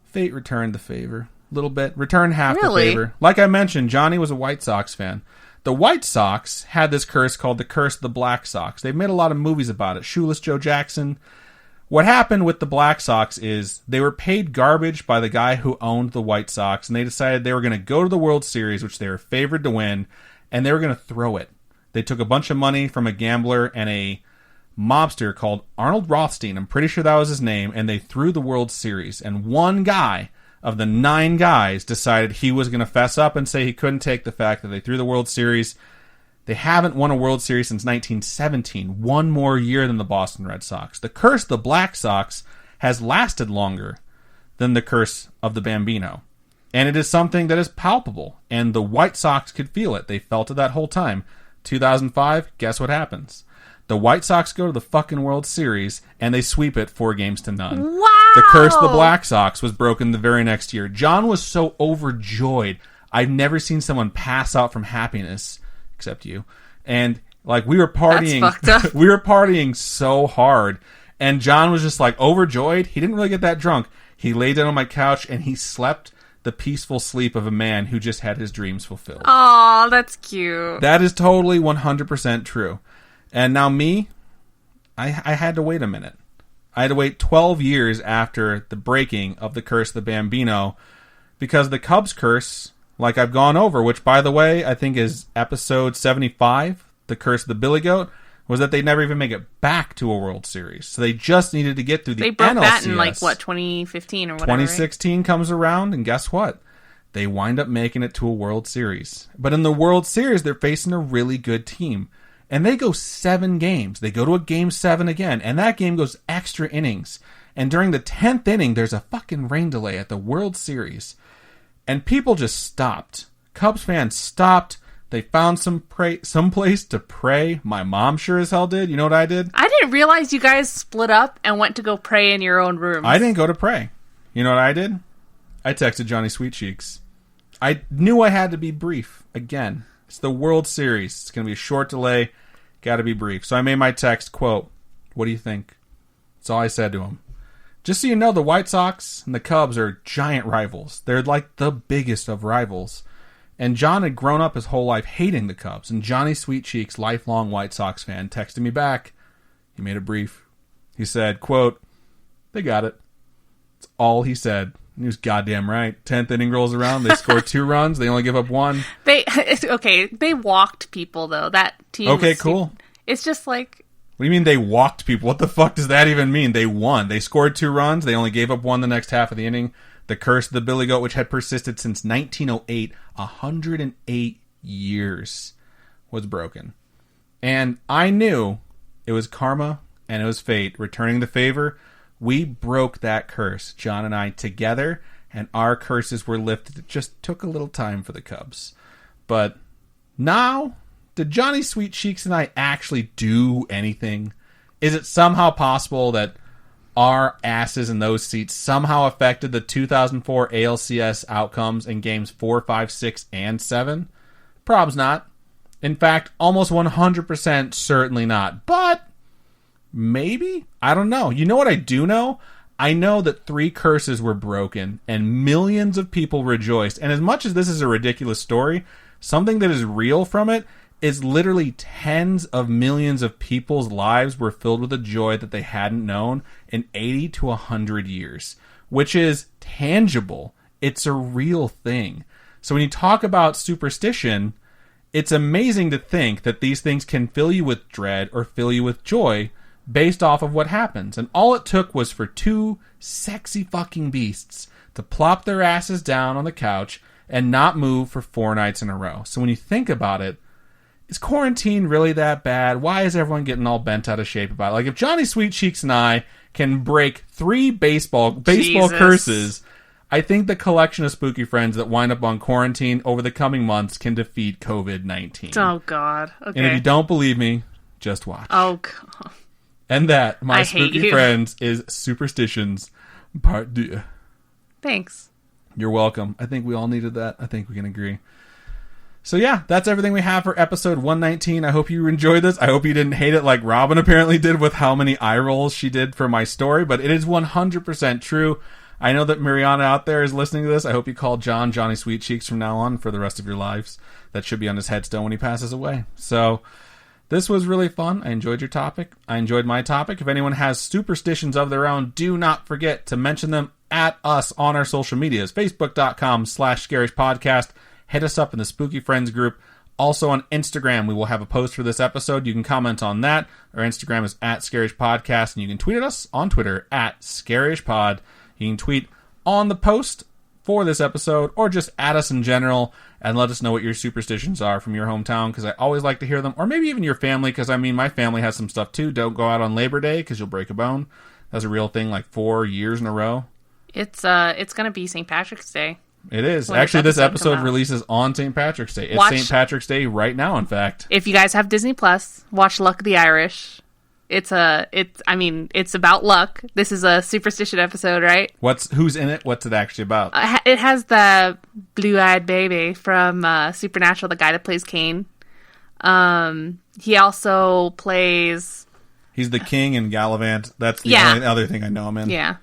[SPEAKER 2] fate returned the favor. A little bit. Returned half the favor. Like I mentioned, Johnny was a White Sox fan. The White Sox had this curse called the Curse of the Black Sox. They've made a lot of movies about it. Shoeless Joe Jackson. What happened with the Black Sox is they were paid garbage by the guy who owned the White Sox, and they decided they were going to go to the World Series, which they were favored to win, and they were going to throw it. They took a bunch of money from a gambler and a mobster called Arnold Rothstein, I'm pretty sure that was his name, and they threw the World Series. And one guy of the 9 guys decided he was going to fess up and say he couldn't take the fact that they threw the World Series. They haven't won a World Series since 1917, one more year than the Boston Red Sox. The curse of the Black Sox has lasted longer than the curse of the Bambino. And it is something that is palpable, and the White Sox could feel it. They felt it that whole time. 2005, guess what happens? The White Sox go to the fucking World Series, and they sweep it 4-0.
[SPEAKER 1] Wow!
[SPEAKER 2] The curse of the Black Sox was broken the very next year. John was so overjoyed. I've never seen someone pass out from happiness, except you. And we were partying.
[SPEAKER 1] That's fucked up.
[SPEAKER 2] We were partying so hard, and John was just overjoyed. He didn't really get that drunk. He laid down on my couch and he slept the peaceful sleep of a man who just had his dreams fulfilled.
[SPEAKER 1] Aw, that's cute.
[SPEAKER 2] That is totally 100% true. And now me, I had to wait a minute. I had to wait 12 years after the breaking of the curse of the Bambino, because the Cubs curse, like I've gone over, which, by the way, I think is episode 75, the curse of the Billy Goat, was that they never even make it back to a World Series. So they just needed to get through the NLCS.
[SPEAKER 1] They broke that in 2015 or whatever.
[SPEAKER 2] 2016
[SPEAKER 1] right?
[SPEAKER 2] comes around, and guess what? They wind up making it to a World Series. But in the World Series, they're facing a really good team. And they go 7 games. They go to a Game 7 again, and that game goes extra innings. And during the 10th inning, there's a fucking rain delay at the World Series. And people just stopped. Cubs fans stopped. They found some place to pray. My mom sure as hell did. You know what I did?
[SPEAKER 1] I didn't realize you guys split up and went to go pray in your own rooms.
[SPEAKER 2] I didn't go to pray. You know what I did? I texted Johnny Sweet Cheeks. I knew I had to be brief. Again, it's the World Series. It's going to be a short delay. Got to be brief. So I made my text, quote, "What do you think?" That's all I said to him. Just so you know, the White Sox and the Cubs are giant rivals. They're like the biggest of rivals. And John had grown up his whole life hating the Cubs. And Johnny Sweet Cheeks, lifelong White Sox fan, texted me back. He made it brief. He said, quote, "They got it." That's all he said. He was goddamn right. 10th inning rolls around. They score 2 runs. They only give up 1.
[SPEAKER 1] They walked people, though. That team
[SPEAKER 2] Okay, cool.
[SPEAKER 1] It's just like...
[SPEAKER 2] What do you mean they walked people? What the fuck does that even mean? They won. They scored 2 runs. They only gave up 1 the next half of the inning. The curse of the Billy Goat, which had persisted since 1908, 108 years, was broken. And I knew it was karma and it was fate returning the favor. We broke that curse, John and I, together, and our curses were lifted. It just took a little time for the Cubs. But now, did Johnny Sweet Cheeks and I actually do anything? Is it somehow possible that our asses in those seats somehow affected the 2004 ALCS outcomes in games 4, 5, 6, and 7? Probably not. In fact, almost 100% certainly not. But maybe? I don't know. You know what I do know? I know that 3 curses were broken and millions of people rejoiced. And as much as this is a ridiculous story, something that is real from it is literally tens of millions of people's lives were filled with a joy that they hadn't known in 80 to 100 years, which is tangible. It's a real thing. So when you talk about superstition, it's amazing to think that these things can fill you with dread or fill you with joy based off of what happens. And all it took was for 2 sexy fucking beasts to plop their asses down on the couch and not move for 4 nights in a row. So when you think about it, is quarantine really that bad? Why is everyone getting all bent out of shape about it? Like, if Johnny Sweet Cheeks and I can break 3 baseball curses, I think the collection of spooky friends that wind up on quarantine over the coming months can defeat COVID-19.
[SPEAKER 1] Oh, God. Okay.
[SPEAKER 2] And if you don't believe me, just watch.
[SPEAKER 1] Oh, God.
[SPEAKER 2] And that, my spooky friends, is Superstitions Part 2.
[SPEAKER 1] Thanks.
[SPEAKER 2] You're welcome. I think we all needed that. I think we can agree. So yeah, that's everything we have for episode 119. I hope you enjoyed this. I hope you didn't hate it like Robin apparently did with how many eye rolls she did for my story, but it is 100% true. I know that Mariana out there is listening to this. I hope you call John Johnny Sweet Cheeks from now on for the rest of your lives. That should be on his headstone when he passes away. So this was really fun. I enjoyed your topic. I enjoyed my topic. If anyone has superstitions of their own, do not forget to mention them at us on our social medias. Facebook.com/ScarishPodcast. Hit us up in the Spooky Friends group. Also on Instagram, we will have a post for this episode. You can comment on that. Our Instagram is @ScarishPodcast, and you can tweet at us on Twitter @ScarishPod. You can tweet on the post for this episode, or just at us in general, and let us know what your superstitions are from your hometown, because I always like to hear them. Or maybe even your family, because, I mean, my family has some stuff too. Don't go out on Labor Day, because you'll break a bone. That's a real thing, like 4 years in a row.
[SPEAKER 1] It's going to be St. Patrick's Day.
[SPEAKER 2] It is. Actually, this episode releases on St. Patrick's Day. It's St. Patrick's Day right now, in fact.
[SPEAKER 1] If you guys have Disney Plus, watch Luck of the Irish. It's about luck. This is a superstition episode, right?
[SPEAKER 2] Who's in it? What's it actually about?
[SPEAKER 1] It has the blue-eyed baby from Supernatural, the guy that plays Cain. He also plays...
[SPEAKER 2] He's the king in Gallivant. That's the only other thing I know him in.
[SPEAKER 1] Yeah.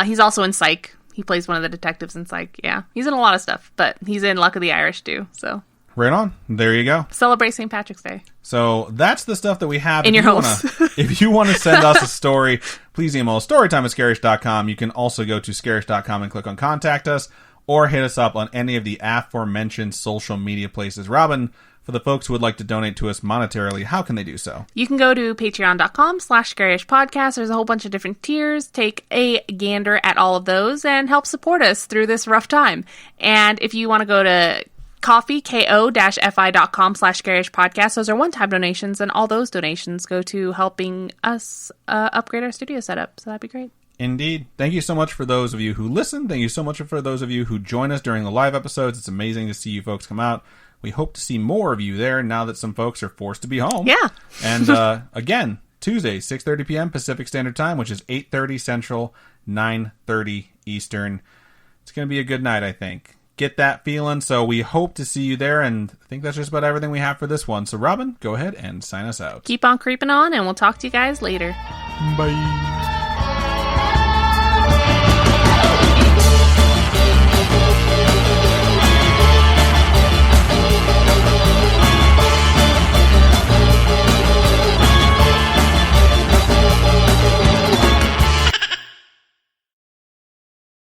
[SPEAKER 1] He's also in Psych. He plays one of the detectives in Psych. Yeah. He's in a lot of stuff, but he's in Luck of the Irish too. So
[SPEAKER 2] right on. There you go.
[SPEAKER 1] Celebrate St. Patrick's Day.
[SPEAKER 2] So that's the stuff that we have.
[SPEAKER 1] In your house.
[SPEAKER 2] If you want to send us a story, please email storytime@scarish.com. You can also go to scarish.com and click on Contact Us, or hit us up on any of the aforementioned social media places. Robin, for the folks who would like to donate to us monetarily, how can they do so?
[SPEAKER 1] You can go to patreon.com/ScaryishPodcast. There's a whole bunch of different tiers. Take a gander at all of those and help support us through this rough time. And if you want to go to ko-fi.com/ScaryishPodcast, those are one-time donations, and all those donations go to helping us upgrade our studio setup. So that'd be great.
[SPEAKER 2] Indeed. Thank you so much for those of you who listen. Thank you so much for those of you who join us during the live episodes. It's amazing to see you folks come out. We hope to see more of you there now that some folks are forced to be home.
[SPEAKER 1] Yeah.
[SPEAKER 2] And again, Tuesday, 6:30 p.m. Pacific Standard Time, which is 8:30 Central, 9:30 Eastern. It's going to be a good night, I think. Get that feeling. So we hope to see you there, and I think that's just about everything we have for this one. So Robin, go ahead and sign us out.
[SPEAKER 1] Keep on creeping on, and we'll talk to you guys later.
[SPEAKER 2] Bye.